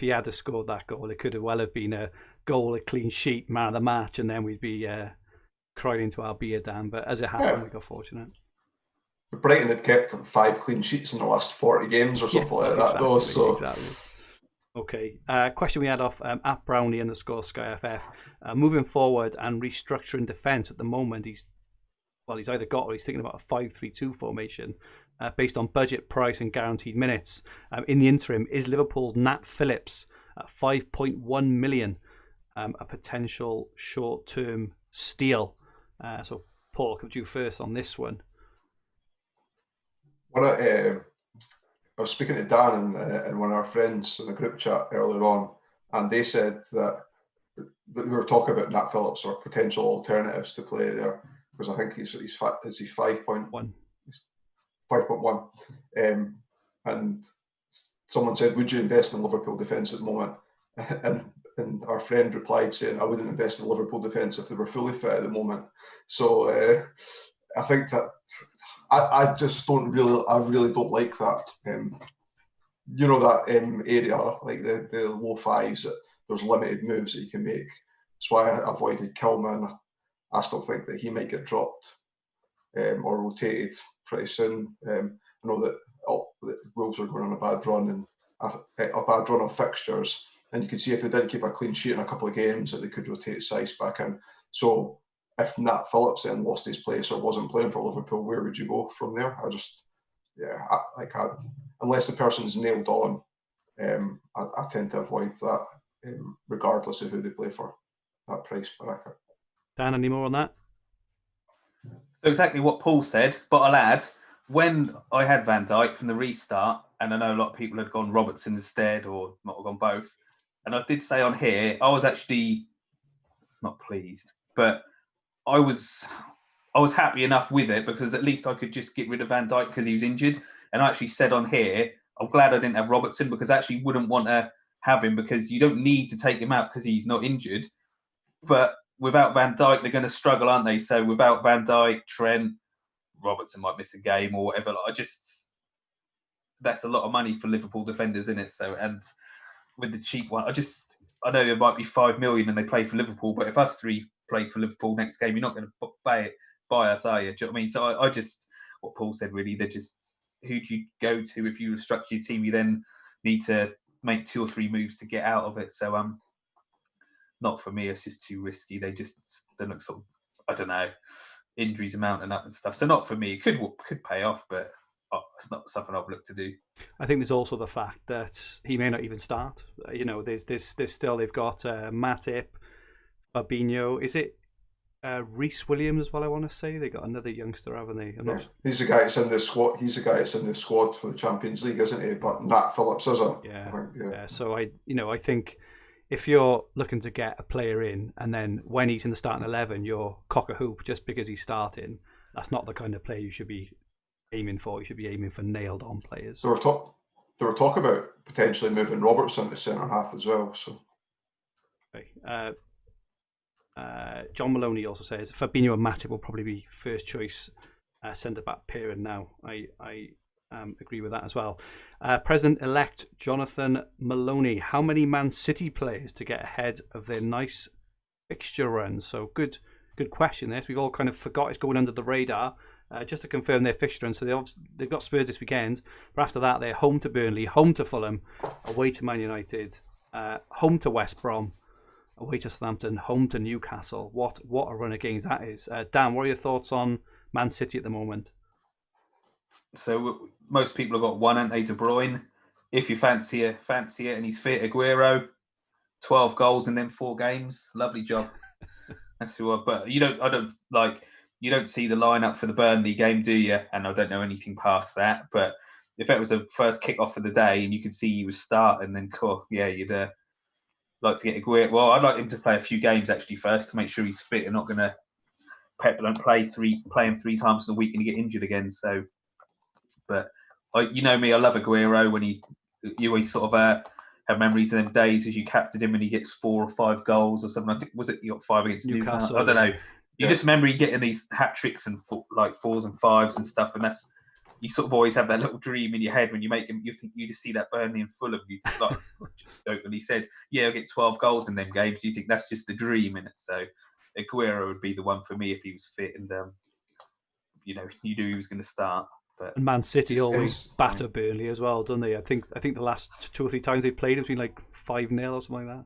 had have scored that goal, it could have well have been a goal, a clean sheet, man of the match, and then we'd be crying into our beer, Dan. But as it happened, we got fortunate. Brighton had kept 5 clean sheets in the last 40 games or something like that, though. So. Exactly. Okay. Question we had off at Brownie_SkyFF. Moving forward and restructuring defence at the moment, he's either got or he's thinking about a 5-3-2 formation based on budget, price, and guaranteed minutes. In the interim, is Liverpool's Nat Phillips at 5.1 million a potential short-term steal? So, Paul, could you first on this one? I was speaking to Dan and one of our friends in the group chat earlier on, and they said that we were talking about Nat Phillips or potential alternatives to play there, because I think he's 5.1. 5.1. And someone said, would you invest in Liverpool defence at the moment? And our friend replied saying, I wouldn't invest in Liverpool defence if they were fully fit at the moment. So I think that I really don't like that. That area, like the low fives, there's limited moves that you can make. That's why I avoided Kilman. I still think that he might get dropped or rotated pretty soon. I know that Wolves are going on a bad run and a bad run of fixtures, and you can see if they didn't keep a clean sheet in a couple of games that they could rotate Saiss back in. So if Nat Phillips then lost his place or wasn't playing for Liverpool, where would you go from there? Unless the person's nailed on, I tend to avoid that, regardless of who they play for, that price bracket. Dan, any more on that? So exactly what Paul said, but I'll add, when I had Van Dijk from the restart, and I know a lot of people had gone Robertson instead or not have gone both, and I did say on here, I was actually not pleased, but I was happy enough with it because at least I could just get rid of Van Dijk because he was injured. And I actually said on here, I'm glad I didn't have Robertson because I actually wouldn't want to have him because you don't need to take him out because he's not injured. But without Van Dijk, they're going to struggle, aren't they? So without Van Dijk, Trent, Robertson might miss a game or whatever. That's a lot of money for Liverpool defenders, isn't it? So, and with the cheap one, I know there might be 5 million and they play for Liverpool, but if us three played for Liverpool next game, you're not going to buy us, are you? Do you know what I mean? So I just, what Paul said really, they're just, who do you go to if you restructure your team? You then need to make 2 or 3 moves to get out of it. So not for me. It's just too risky. They look sort of, I don't know, injuries are mounting up and stuff. So not for me. It could pay off, but it's not something I've looked to do. I think there's also the fact that he may not even start. There's still, they've got Matip, Fabinho. Is it Reece Williams as well? I want to say they got another youngster, haven't they? He's the guy that's in the squad. He's the guy that's in the squad for the Champions League, isn't he? But Nat Phillips isn't. Yeah. So I think if you're looking to get a player in, and then when he's in the starting 11, you're cock a hoop just because he's starting, that's not the kind of player you should be aiming for. You should be aiming for nailed on players. There were talk about potentially moving Robertson to centre half as well. So. Okay. John Maloney also says Fabinho and Matip will probably be first choice centre back pairing now. I agree with that as well. President-elect Jonathan Maloney, how many Man City players to get ahead of their nice fixture run? So good question there. We've all kind of forgot it's going under the radar. Just to confirm their fixture run, so they've got Spurs this weekend, but after that they're home to Burnley, home to Fulham, away to Man United, home to West Brom, away to Southampton, home to Newcastle. What a run of games that is. Dan, what are your thoughts on Man City at the moment? So most people have got one, haven't they? De Bruyne. If you fancy it, and he's fit. Aguero, 12 goals in them 4 games. Lovely job. That's who. But you don't see the lineup for the Burnley game, do you? And I don't know anything past that. But if that was a first kick-off of the day and you could see he was starting, then cool, yeah, you'd like to get Aguero. Well, I'd like him to play a few games actually first to make sure he's fit and not going to don't play him 3 times in a week and you get injured again. So, but you know me, I love Aguero when you always sort of have memories of them days as you captained him and he gets 4 or 5 goals or something. I think was it you got 5 against Newcastle? I don't know. You just remember you getting these hat tricks and like 4s and 5s and stuff, and that's you sort of always have that little dream in your head when you make him. You think you just see that Burnley and Fulham. You just like jokingly said, "Yeah, I'll get 12 goals in them games." You think that's just the dream in it. So Aguero would be the one for me if he was fit and you knew he was going to start. But and Man City always batter Burnley as well, don't they? I think the last 2 or 3 times they played, it's been like 5-0 or something like that.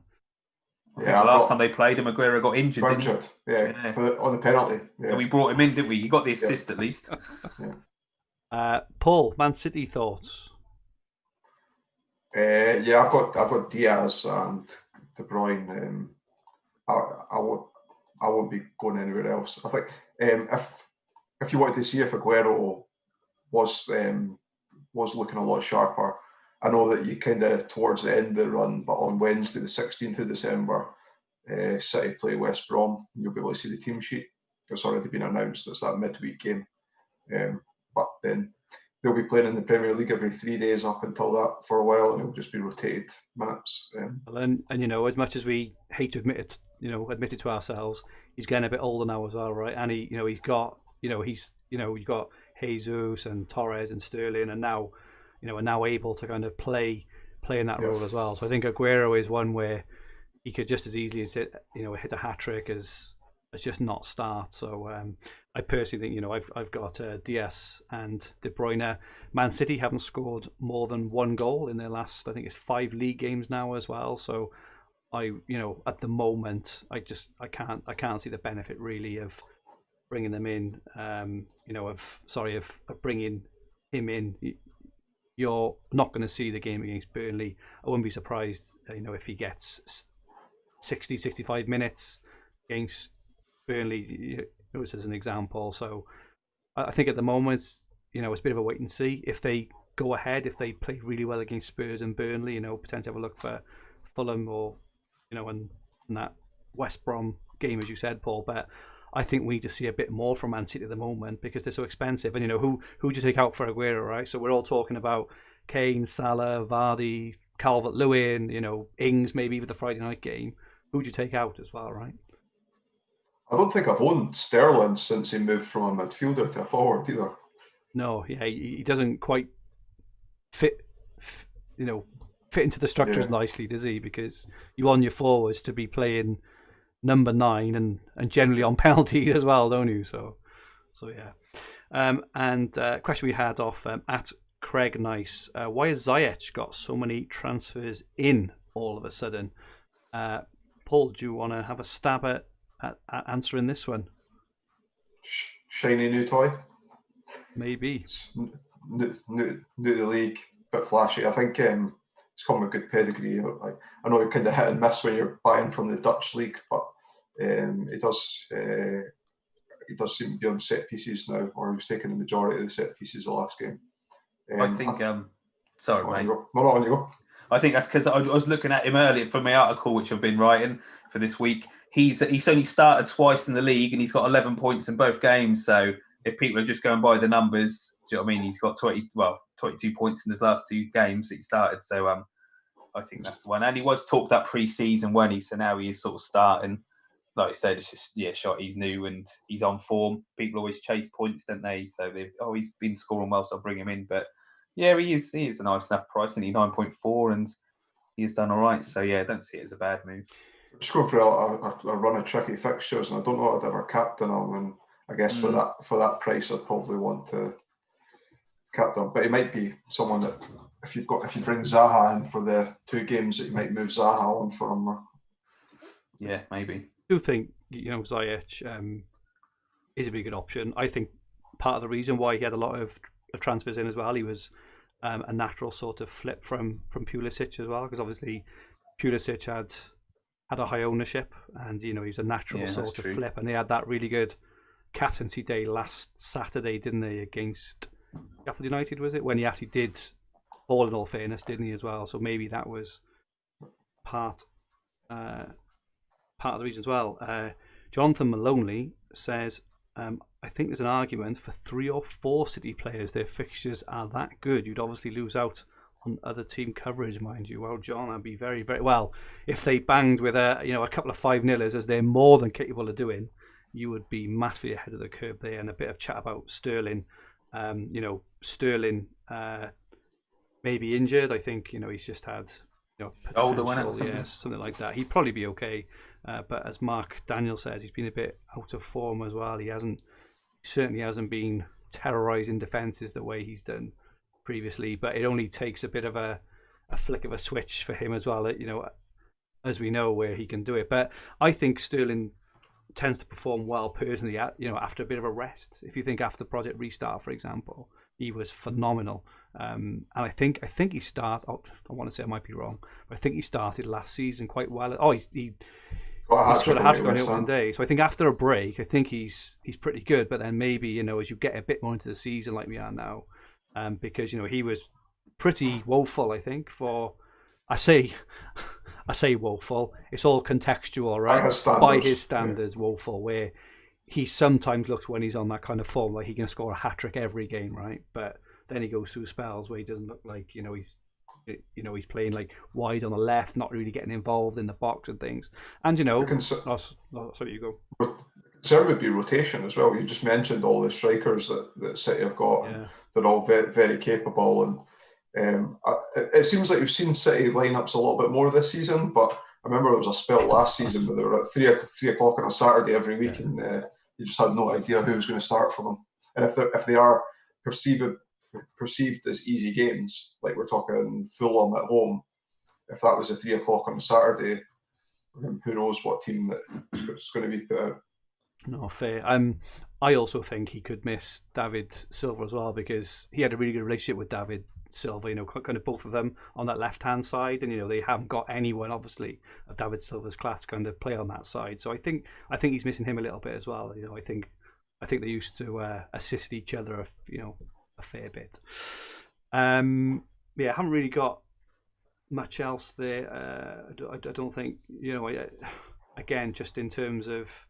Yeah, the last time they played him, Aguero got injured. On the penalty. Yeah. And we brought him in, didn't we? He got the assist at least. Paul, Man City thoughts? I've got Diaz and De Bruyne. I won't be going anywhere else. I think if you wanted to see if Aguero was looking a lot sharper, I know that you kind of towards the end of the run, but on Wednesday, the 16th of December, City play West Brom. You'll be able to see the team sheet. It's already been announced. It's that midweek game. But then they'll be playing in the Premier League every 3 days up until that for a while, and it'll just be rotated minutes. And as much as we hate to admit it to ourselves, he's getting a bit older now as well, right? And you've got Jesus and Torres and Sterling, and now are now able to kind of play in that role as well. So I think Aguero is one where he could just as easily as hit a hat trick as just not start. So I personally think I've got Diaz and De Bruyne. Man City haven't scored more than 1 goal in their last, I think it's 5 league games now as well. So at the moment I can't see the benefit really of bringing them in. Of bringing him in. You're not going to see the game against Burnley. I wouldn't be surprised, if he gets 60, 65 minutes against Burnley, as an example. So I think at the moment, it's a bit of a wait and see. If they go ahead, if they play really well against Spurs and Burnley, potentially have a look for Fulham or, and that West Brom game, as you said, Paul. But I think we need to see a bit more from Man City at the moment because they're so expensive. And, who do you take out for Aguero, right? So we're all talking about Kane, Salah, Vardy, Calvert-Lewin, Ings, maybe even the Friday night game. Who would you take out as well, right? I don't think I've owned Sterling since he moved from a midfielder to a forward either. No, yeah, he doesn't quite fit into the structures nicely, does he? Because you want your forwards to be playing number 9 and generally on penalty as well, don't you? So yeah. And question we had off at Craig Nice: why has Ziyech got so many transfers in all of a sudden? Paul, do you want to have a stab at answering this one? Shiny new toy, maybe. New to the league, bit flashy. I think it's come with good pedigree. I know you're kind of hit and miss when you're buying from the Dutch league, but it does seem to be on set pieces now, or he was taking the majority of the set pieces the last game. I think. Sorry, mate. No, on you go. I think that's because I was looking at him earlier for my article, which I've been writing for this week. He's only started twice in the league, and he's got 11 points in both games. So if people are just going by the numbers, do you know what I mean? He's got 22 points in his last 2 games that he started. So I think that's the one. And he was talked up pre-season, when he? So now he is sort of starting. Like I said, it's just shot. He's new and he's on form. People always chase points, don't they? So he's been scoring well, so I'll bring him in. But yeah, he is a nice enough price, and he's 9.4, and he's done all right. So yeah, I don't see it as a bad move. Just going for a run of tricky fixtures, and I don't know I'd ever captain him. And I guess for that price, I'd probably want to captain him. But he might be someone that if you bring Zaha in for the 2 games, that you might move Zaha on for him. Yeah, maybe. I do think Ziyech is a really good option. I think part of the reason why he had a lot of transfers in as well, he was a natural sort of flip from Pulisic as well, because obviously Pulisic had a high ownership, and he was a natural sort of flip, and they had that really good captaincy day last Saturday, didn't they, against Sheffield United, was it, when he actually did, all in all fairness, didn't he, as well? So maybe that was part of the reason as well. Jonathan Maloney says, I think there's an argument for 3 or 4 City players. Their fixtures are that good. You'd obviously lose out on other team coverage, mind you. Well, John, I'd be very, very well. If they banged with a couple of 5-0ers, as they're more than capable of doing, you would be massively ahead of the curve there. And a bit of chat about Sterling Sterling maybe injured. I think he's just had Older one, potential, something like that. He'd probably be okay. But as Mark Daniel says, he's been a bit out of form as well. He certainly hasn't been terrorising defences the way he's done previously. But it only takes a bit of a flick of a switch for him as well. As we know, where he can do it. But I think Sterling tends to perform well personally. After a bit of a rest. If you think after Project Restart, for example, he was phenomenal. And I think he started. I want to say I might be wrong, but I think he started last season quite well. He scored a hat-trick on the opening day. So I think after a break, I think he's pretty good. But then maybe as you get a bit more into the season, like we are now, because he was pretty woeful. I think I say woeful. It's all contextual, right? By his standards, woeful. Where he sometimes looks, when he's on that kind of form, like he can score a hat-trick every game, right? But then he goes through spells where he doesn't look like he's playing like wide on the left, not really getting involved in the box and things. And sorry, you go. Concern would be rotation as well. You just mentioned all the strikers that City have got. Yeah. They're all very, very capable, and it seems like you've seen City lineups a little bit more this season. But I remember there was a spell last season where they were at 3 o'clock on a Saturday every week, and you just had no idea who was going to start for them. And if they are perceived as easy games, like we're talking Fulham at home, if that was at 3 o'clock on a Saturday, who knows what team that's going to be put out. No, fair. I also think he could miss David Silva as well, because he had a really good relationship with David Silva, kind of both of them on that left-hand side, and they haven't got anyone obviously of David Silva's class to kind of play on that side. So I think he's missing him a little bit as well. I think they used to assist each other a fair bit. I haven't really got much else there. I don't think again, just in terms of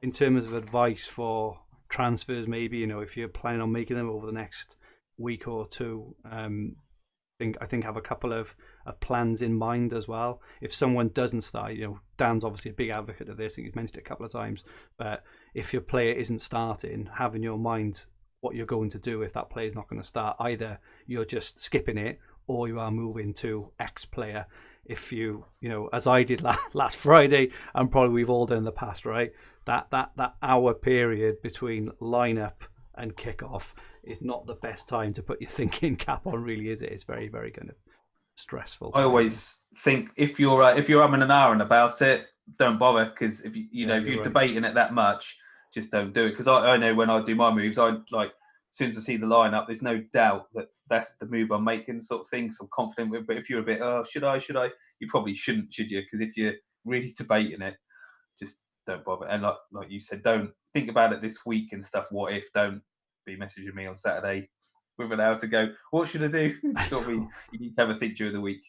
advice for transfers, maybe if you're planning on making them over the next week or two, I think have a couple of plans in mind as well. If someone doesn't start, Dan's obviously a big advocate of this. I think he's mentioned it a couple of times. But if your player isn't starting, have in your mind what you're going to do if that player's not going to start. Either you're just skipping it, or you are moving to X player. If you as I did last Friday, and probably we've all done in the past, right? That hour period between lineup and kickoff is not the best time to put your thinking cap on, really, is it? It's very, very kind of stressful. I always think if you're having an hour and about it, don't bother, because if if you're debating it that much, just don't do it. Because I know when I do my moves, I like, as soon as I see the lineup, there's no doubt that that's the move I'm making, sort of thing. So I'm confident with. But if you're a bit, should I? You probably shouldn't, should you? Because if you're really debating it, just don't bother. And like you said, don't think about it this week and stuff. What if? Don't be messaging me on Saturday with an hour to go. What should I do? You need to have a think during the week.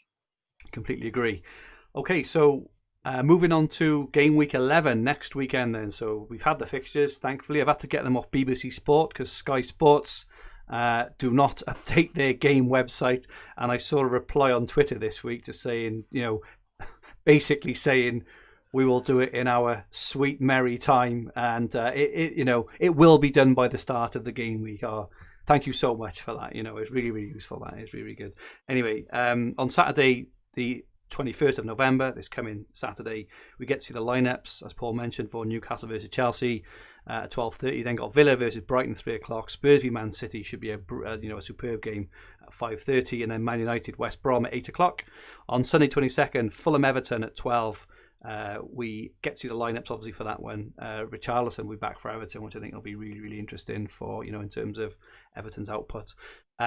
Completely agree. Okay, so moving on to game week 11 next weekend then. So we've had the fixtures, thankfully. I've had to get them off BBC Sport because Sky Sports do not update their game website. And I saw a reply on Twitter this week just saying, basically saying, we will do it in our sweet merry time, and it will be done by the start of the game week. Thank you so much for that. It's really, really useful. That is really good. Anyway, on Saturday, the 21st of November, this coming Saturday, we get to see the lineups, as Paul mentioned, for Newcastle versus Chelsea at 12:30. Then got Villa versus Brighton 3 o'clock. Spurs v Man City should be a superb game at 5:30, and then Man United West Brom at 8 o'clock. On Sunday 22nd, Fulham Everton at 12. We get to see the lineups obviously for that one. Richarlison will be back for Everton, which I think will be really, really interesting for in terms of Everton's output.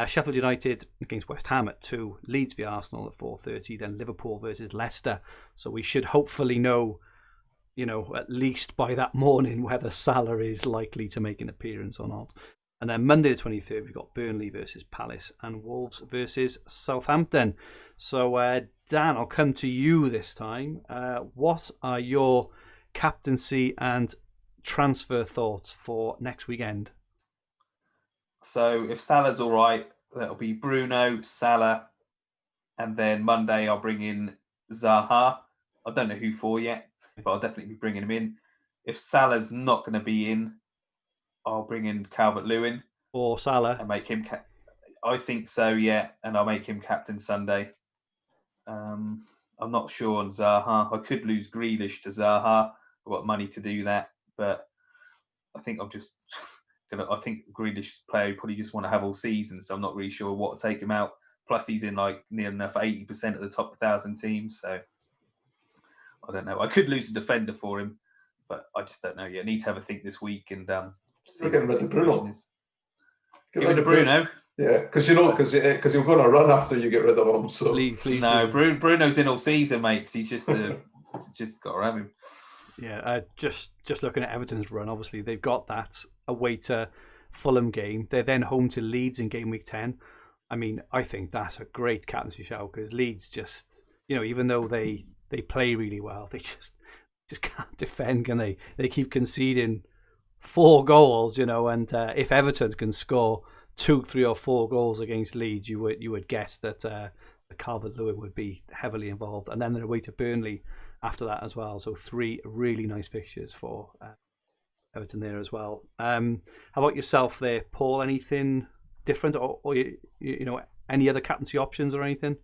Sheffield United against West Ham at 2. Leeds v Arsenal at 4:30. Then Liverpool versus Leicester. So we should hopefully know, at least by that morning, whether Salah is likely to make an appearance or not. And then Monday the 23rd, we've got Burnley versus Palace and Wolves versus Southampton. So, Dan, I'll come to you this time. What are your captaincy and transfer thoughts for next weekend? So, if Salah's all right, that'll be Bruno, Salah, and then Monday I'll bring in Zaha. I don't know who for yet, but I'll definitely be bringing him in. If Salah's not going to be in, I'll bring in Calvert-Lewin. for Salah. I make him. I think so, yeah, and I'll make him captain Sunday. I'm not sure on Zaha. I could lose Grealish to Zaha. I've got money to do that, but I think I'm just gonna. I think Grealish player probably just want to have all season, so I'm not really sure what to take him out. Plus, he's in like near enough 80% of the top 1,000 teams, so I don't know. I could lose a defender for him, but I just don't know yet. I need to have a think this week and see We're getting rid of Bruno. Get rid of Bruno. Yeah, because he'll go on a run after you get rid of him. So Please no, Bruno's in all season, mate. Cause he's just just got to have him. Yeah, just looking at Everton's run, obviously they've got that away to Fulham game. They're then home to Leeds in game week 10. I mean, I think that's a great captaincy shout because Leeds just, even though they play really well, they just can't defend, can they? They keep conceding 4 goals, and if Everton can score 2, 3 or 4 goals against Leeds, you would guess that Calvert-Lewin would be heavily involved, and then they're away to Burnley after that as well. So 3 really nice fixtures for Everton there as well. How about yourself there, Paul? Anything different, or any other captaincy options or anything?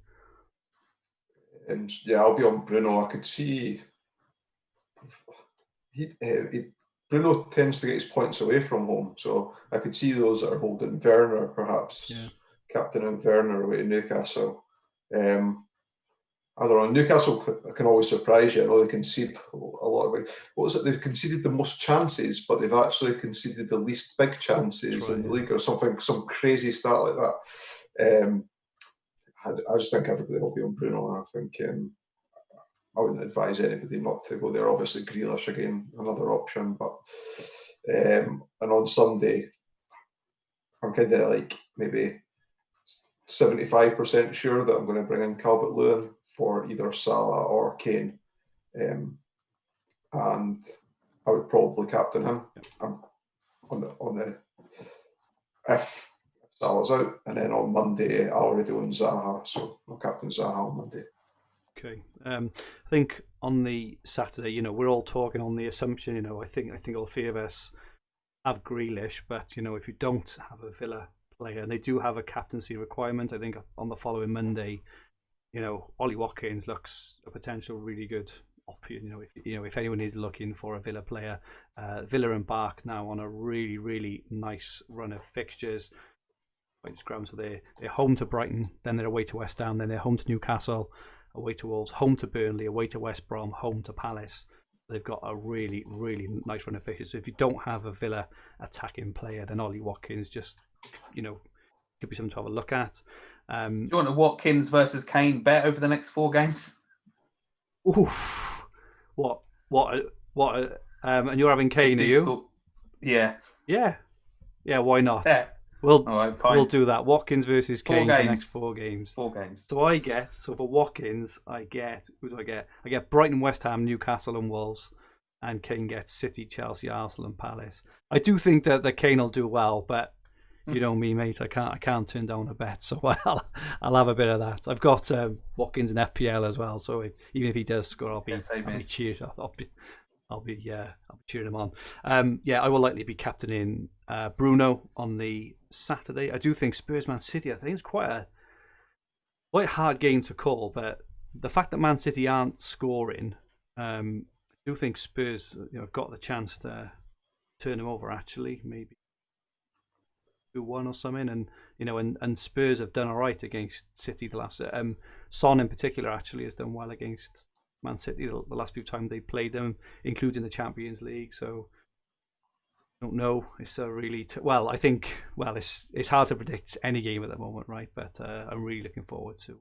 And yeah, I'll be on Bruno. I could see Bruno tends to get his points away from home, so I could see those that are holding Werner, perhaps captaining Werner away to Newcastle. I don't know. Newcastle can always surprise you. I know they concede a lot of it. What was it? They've conceded the most chances, but they've actually conceded the least big chances in the league, or something, some crazy stat like that. I just think everybody will be on Bruno, and I think I wouldn't advise anybody not to go there. Obviously, Grealish again, another option, but and on Sunday, I'm kind of like maybe 75% sure that I'm going to bring in Calvert-Lewin for either Salah or Kane, and I would probably captain him. On the if Salah's out, and then on Monday I already own Zaha, so I'll captain Zaha on Monday. Okay. I think on the Saturday, we're all talking on the assumption, I think all 3 of us have Grealish, but if you don't have a Villa player, and they do have a captaincy requirement, I think on the following Monday, Ollie Watkins looks a potential really good option. If anyone is looking for a Villa player, Villa embark now on a really, really nice run of fixtures. So they're home to Brighton, then they're away to West Ham, then they're home to Newcastle, away to Wolves, home to Burnley, away to West Brom, home to Palace. They've got a really, really nice run of fixtures. So if you don't have a Villa attacking player, then Ollie Watkins just, could be something to have a look at. Do you want a Watkins versus Kane bet over the next 4 games? Oof! What? And you're having Kane, are you? Yeah. Why not? Yeah. We'll do that. Watkins versus Kane for the next 4 games. 4 games. So for Watkins, I get who do I get? I get Brighton, West Ham, Newcastle, and Wolves, and Kane gets City, Chelsea, Arsenal, and Palace. I do think that Kane will do well, but you know me, mate. I can't turn down a bet, so I'll have a bit of that. I've got Watkins in FPL as well, so even if he does score, I'll be cheered. I'll be cheering him on. I will likely be captaining Bruno on the Saturday. I do think Spurs Man City, I think it's quite a hard game to call, but the fact that Man City aren't scoring, I do think Spurs have got the chance to turn them over, actually, maybe 2-1 or something, and Spurs have done all right against City the last. Son in particular actually has done well against Man City the last few times they played them, including the Champions League. So I don't know. It's a really I think it's hard to predict any game at the moment, right? But I'm really looking forward to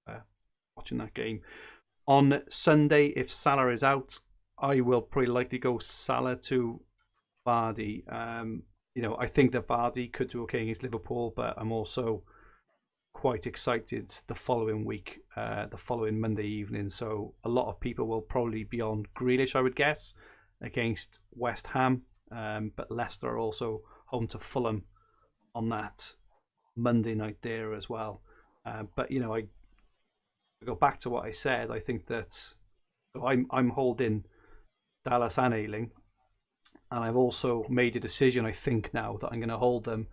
watching that game on Sunday. If Salah is out, I will probably likely go Salah to Vardy. I think that Vardy could do okay against Liverpool, but I'm also quite excited the following week, the following Monday evening. So a lot of people will probably be on Grealish, I would guess, against West Ham. But Leicester are also home to Fulham on that Monday night there as well. But I go back to what I said. I think that I'm holding Dallas and Ayling. And I've also made a decision, I think, now that I'm going to hold them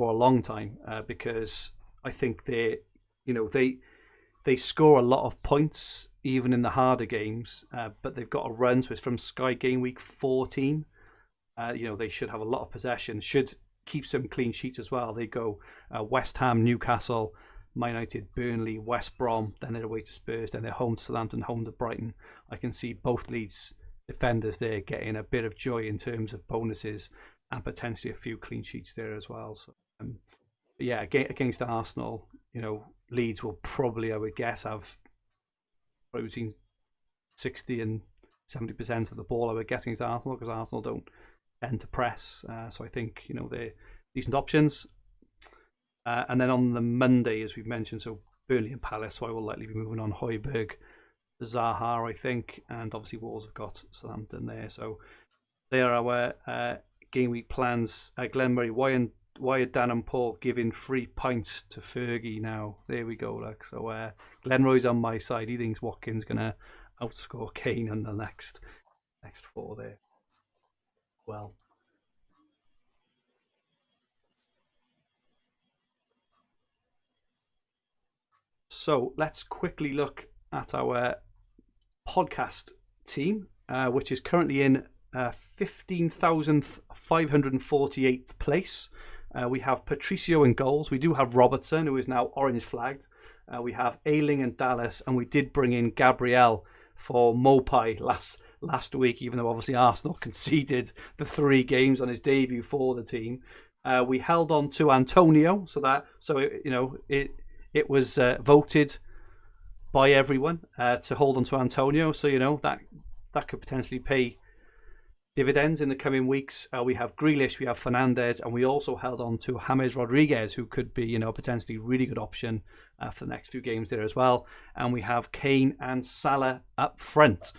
for a long time because I think they score a lot of points even in the harder games, but they've got a run. So it's from Sky Gameweek 14. They should have a lot of possession. Should keep some clean sheets as well. They go West Ham, Newcastle, Man United, Burnley, West Brom. Then they're away to Spurs. Then they're home to Southampton, home to Brighton. I can see both Leeds defenders there getting a bit of joy in terms of bonuses and potentially a few clean sheets there as well. So against Arsenal, Leeds will probably, I would guess, have between 60 and 70% of the ball, I would guess, against Arsenal, because Arsenal don't tend to press. So I think they're decent options. And then on the Monday, as we've mentioned, so Burnley and Palace, so I will likely be moving on Højbjerg, Zaha, I think, and obviously Wolves have got Southampton there. So they are our game week plans. Glenn Murray, why are Dan and Paul giving 3 points to Fergie now? There we go, look. So Glenn Roy's on my side. He thinks Watkins going to outscore Kane in the next 4 there. Well. So let's quickly look at our podcast team, which is currently in 15,548th place. We have Patricio in goals. We do have Robertson, who is now orange flagged. We have Ayling and Dallas, and we did bring in Gabriel for Mopai last week, even though obviously Arsenal conceded the 3 games on his debut for the team. We held on to Antonio, it was voted by everyone to hold on to Antonio. So that could potentially pay dividends in the coming weeks. We have Grealish, we have Fernandes, and we also held on to James Rodriguez, who could be, potentially really good option for the next few games there as well. And we have Kane and Salah up front.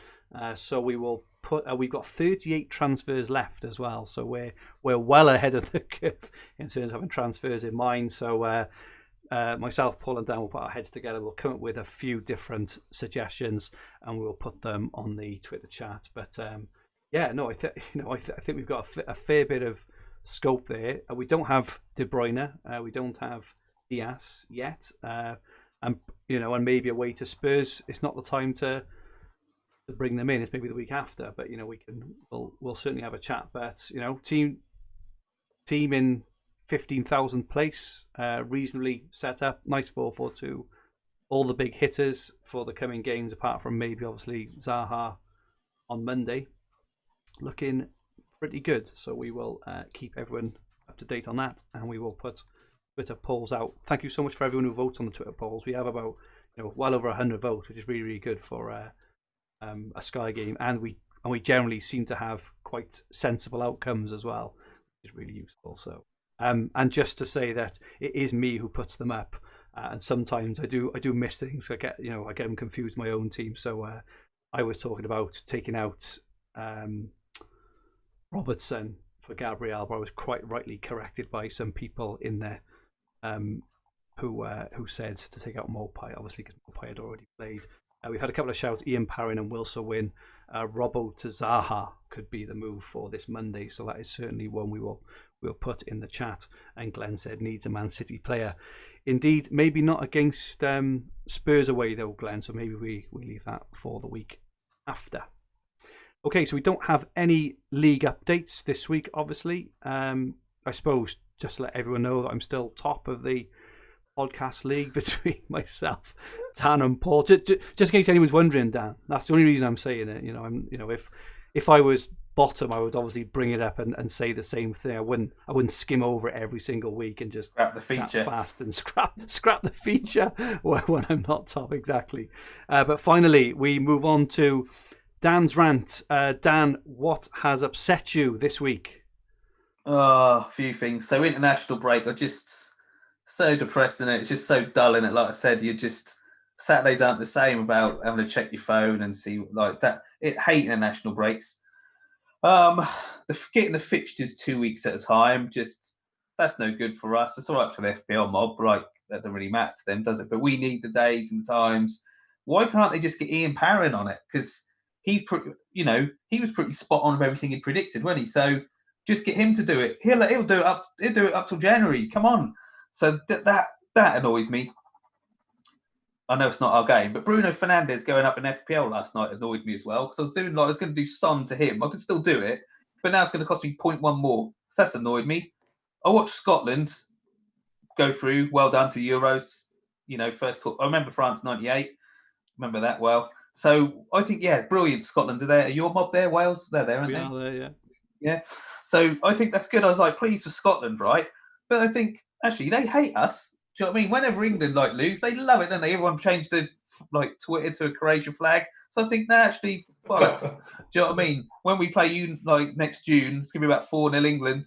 So we will put. We've got 38 transfers left as well. So we're well ahead of the curve in terms of having transfers in mind. So myself, Paul, and Dan will put our heads together. We'll come up with a few different suggestions, and we'll put them on the Twitter chat. But I think we've got a fair bit of scope there. We don't have De Bruyne. We don't have Diaz yet. And maybe away to Spurs, it's not the time to bring them in. It's maybe the week after. But we'll certainly have a chat. But team in 15,000th place, reasonably set up, nice 4-4-2. All the big hitters for the coming games, apart from maybe obviously Zaha on Monday, looking pretty good. So we will keep everyone up to date on that, and we will put Twitter polls out. Thank you so much for everyone who votes on the Twitter polls. We have about well over 100 votes, which is really, really good for a Sky game, and we generally seem to have quite sensible outcomes as well, which is really useful. So and just to say that it is me who puts them up, and sometimes I do miss things. I get them confused with my own team. So I was talking about taking out Robertson for Gabriel, but I was quite rightly corrected by some people in there who said to take out Mopai, obviously because Mopai had already played. We've had a couple of shouts. Ian Parrin and Wilson Win. Robbo to Zaha could be the move for this Monday, so that is certainly one we'll put in the chat. And Glenn said needs a Man City player. Indeed, maybe not against Spurs away though, Glenn. So maybe we leave that for the week after. Okay, so we don't have any league updates this week, obviously. I suppose just to let everyone know that I'm still top of the podcast league between myself, Dan, and Paul. Just in case anyone's wondering, Dan, that's the only reason I'm saying it. If I was bottom, I would obviously bring it up and say the same thing. I wouldn't skim over it every single week and just scrap the feature fast and scrap the feature when I'm not top, exactly. But finally, we move on to Dan's rant. Dan, what has upset you this week? Oh, a few things. So international break, are just so depressing. It's just so dull in it. Like I said, Saturdays aren't the same about having to check your phone and see like that. I hate international breaks. Getting the fixtures 2 weeks at a time, that's no good for us. It's all right for the FPL mob, right? That doesn't really matter to them, does it? But we need the days and the times. Why can't they just get Ian Parrin on it? Because he was pretty spot on with everything he predicted, wasn't he? So Just get him to do it. He'll do it up. He'll do it up till January. Come on. So that annoys me. I know it's not our game, but Bruno Fernandes going up in FPL last night annoyed me as well because I was going to do Son to him. I could still do it, but now it's going to cost me 0.1 more. So that's annoyed me. I watched Scotland go through. Well done to Euros. First talk. I remember France '98. Remember that well. So I think, brilliant. Scotland are there. Are your mob there? Wales? They're there, aren't they? We are there, yeah. Yeah. So I think that's good. I was like, pleased for Scotland, right? But I think actually they hate us. Do you know what I mean? Whenever England lose, they love it, don't they? Everyone changed the Twitter to a Croatia flag. So I think actually bollocks. Do you know what I mean? When we play you next June, it's gonna be about 4-0 England,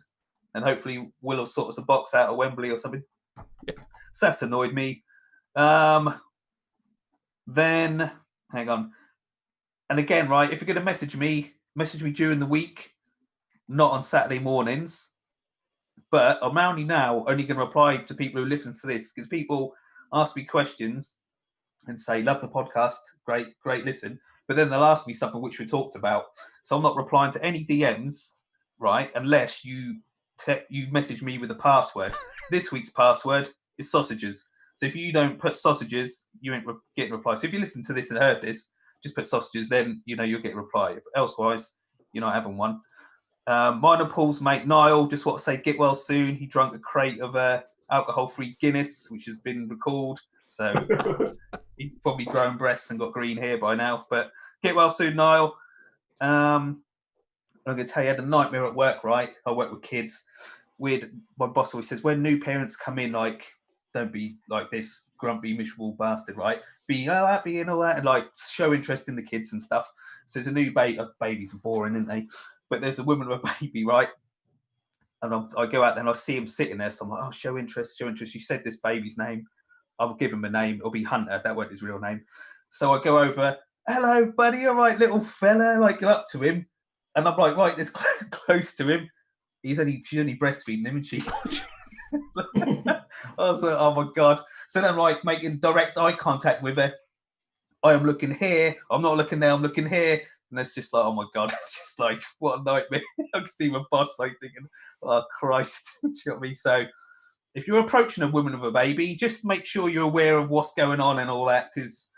and hopefully Will sort us a box out at Wembley or something. Yeah. So that's annoyed me. Then hang on. And again, right, if you're gonna message me during the week, not on Saturday mornings. But I'm only going to reply to people who listen to this because people ask me questions and say, love the podcast, great listen. But then they'll ask me something which we talked about. So I'm not replying to any DMs, right, unless you message me with a password. This week's password is sausages. So if you don't put sausages, you ain't getting a reply. So if you listen to this and heard this, just put sausages, then you'll get a reply. But elsewise, you're not having one. Mine and Paul's mate Niall, just want to say get well soon. He drank a crate of alcohol-free Guinness, which has been recalled. So he's probably grown breasts and got green hair by now. But get well soon, Niall. I'm going to tell you, I had a nightmare at work, right? I work with kids. My boss always says, when new parents come in, don't be like this grumpy, miserable bastard, right? Be happy and all that, and show interest in the kids and stuff. So there's a new babies are boring, aren't they? But there's a woman with a baby, right? And I go out there and I see him sitting there. So I'm like, oh, show interest. You said this baby's name. I'll give him a name. It'll be Hunter. That wasn't his real name. So I go over, hello, buddy. All right, little fella. Go up to him. And I'm like, right, this close to him. She's only breastfeeding him, and she. I was like, oh my God. So then I'm making direct eye contact with her. I am looking here. I'm not looking there. I'm looking here. And it's just oh my God, just what a nightmare. I can see my boss thinking, oh Christ. Do you know what I mean? So if you're approaching a woman with a baby, just make sure you're aware of what's going on and all that, because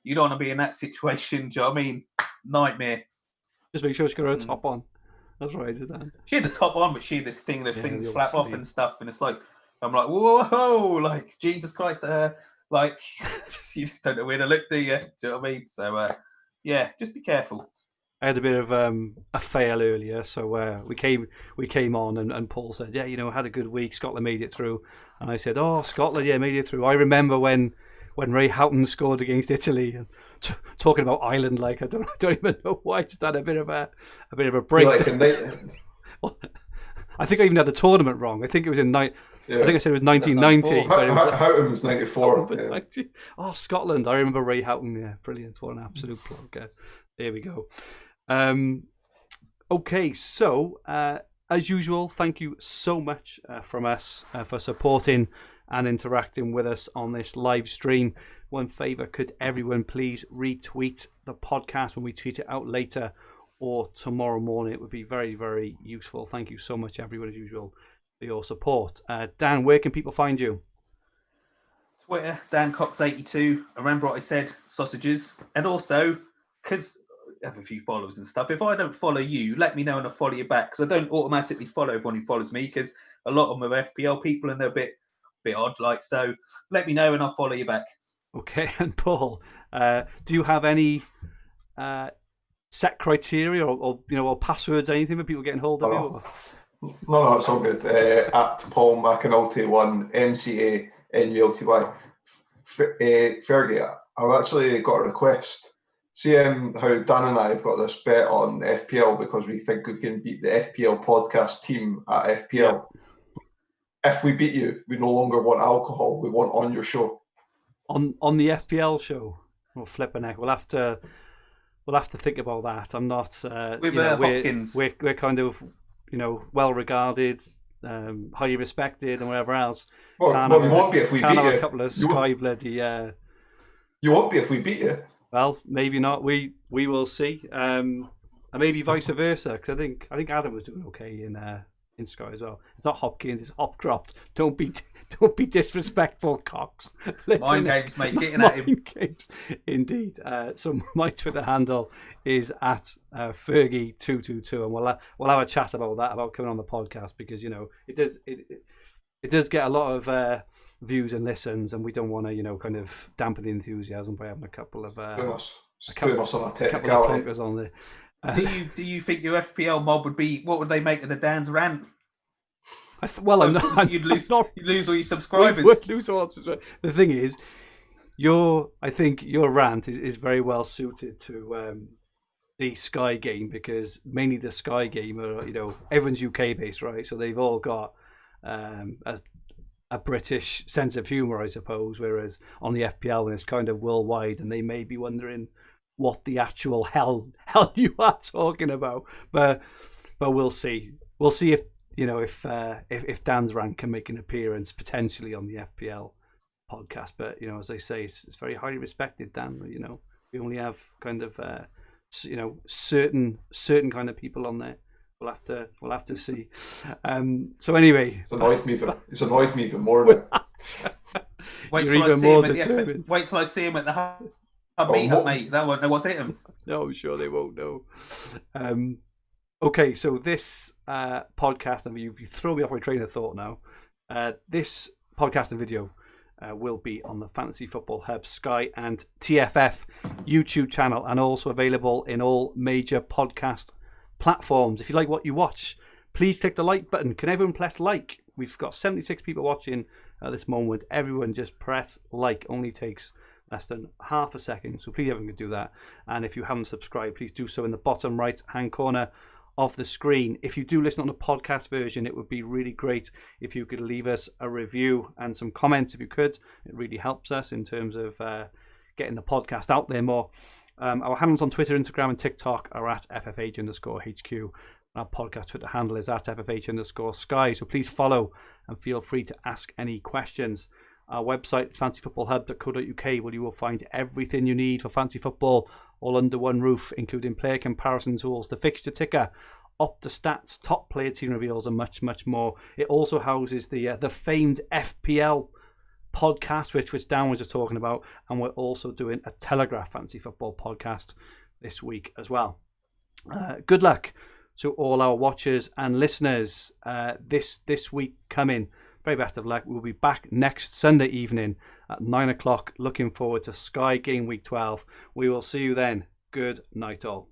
you don't want to be in that situation. Do you know what I mean? Nightmare. Just make sure she's got her top on. That's right, isn't that? She had the top on, but she had this thing, things flap off and stuff. And it's I'm like, whoa, Jesus Christ. You just don't know where to look, do you? Do you know what I mean? So, just be careful. I had a bit of a fail earlier, so we came on and Paul said, had a good week. Scotland made it through, and I said, oh, Scotland, made it through. I remember when Ray Houghton scored against Italy, and talking about Ireland, I don't even know why. I just had a bit of a break. I think I even had the tournament wrong. I think it was in I think I said it was 1990. Houghton was 94. Oh, Scotland! I remember Ray Houghton. Yeah, brilliant! What an absolute plug. There we go. Okay, so as usual, thank you so much from us for supporting and interacting with us on this live stream. One favour, could everyone please retweet the podcast when we tweet it out later or tomorrow morning? It would be very, very useful. Thank you so much, everyone, as usual, for your support. Dan, where can people find you? Twitter, Dan Cox 82. Remember what I said, sausages. And also, because I have a few followers and stuff, if I don't follow you, let me know and I'll follow you back, because I don't automatically follow everyone who follows me, because a lot of them are FPL people and they're a bit odd. So let me know and I'll follow you back. Okay, and Paul, do you have any set criteria or passwords, anything for people getting hold of you? No, it's all good. At Paul McAnulty 1, MCANULTY. Fergie, I've actually got a request. See how Dan and I have got this bet on FPL because we think we can beat the FPL podcast team at FPL. Yeah. If we beat you, we no longer want alcohol. We want on your show. On the FPL show? We'll flip an egg. We'll have to think about that. I'm not. We're kind of well regarded, highly respected, and whatever else. Well, we won't be if we beat you. Have a couple of sky bloody. You won't be if we beat you. Well, maybe not. We will see. And maybe vice versa, because I think Adam was doing okay in Sky as well. It's not Hopkins, it's Hopcroft. Don't be disrespectful, Cox. Mind games, mate. Getting at him. Mind games, indeed. So my Twitter handle is at Fergie222, and we'll have a chat about that, about coming on the podcast, because it does get a lot of views and listens, and we don't want to kind of dampen the enthusiasm by having a couple of technicality on there. Do you think your FPL mob would be? What would they make of the Dan's rant? You'd lose all your subscribers. Would lose all subscribers. The thing is, I think your rant is very well suited to the Sky game, because mainly the Sky game are everyone's UK based, right? So they've all got a British sense of humour, I suppose. Whereas on the FPL, when it's kind of worldwide, and they may be wondering what the actual hell you are talking about, but we'll see. We'll see if Dan's rant can make an appearance potentially on the FPL podcast. But as I say, it's very highly respected, Dan. We only have kind of certain kind of people on there. We'll have to see. So anyway, it's annoyed me even more now. Wait till I see him at the meetup, mate. They won't know what's hit him. No, I'm sure they won't know. Okay, so this podcast, you throw me off my train of thought now. This podcast and video will be on the Fantasy Football Hub Sky and TFF YouTube channel, and also available in all major podcast platforms. If you like what you watch, please click the like button. Can everyone press like? We've got 76 people watching at this moment. Everyone just press like. Only takes less than half a second, so please everyone can do that. And if you haven't subscribed, please do so in the bottom right hand corner of the screen. If you do listen on the podcast version, it would be really great if you could leave us a review and some comments if you could. It really helps us in terms of getting the podcast out there more. Our handles on Twitter, Instagram and TikTok are at FFH_HQ. Our podcast Twitter handle is at FFH_Sky. So please follow and feel free to ask any questions. Our website is fantasyfootballhub.co.uk, where you will find everything you need for fantasy football all under one roof, including player comparison tools, the fixture ticker, Opta stats, top player team reveals, and much, much more. It also houses the famed FPL podcast, which Dan was just talking about, and we're also doing a Telegraph Fantasy Football podcast this week as well. Good luck to all our watchers and listeners this week coming. Very best of luck. We'll be back next Sunday evening at 9 o'clock. Looking forward to Sky Game Week 12. We will see you then. Good night all.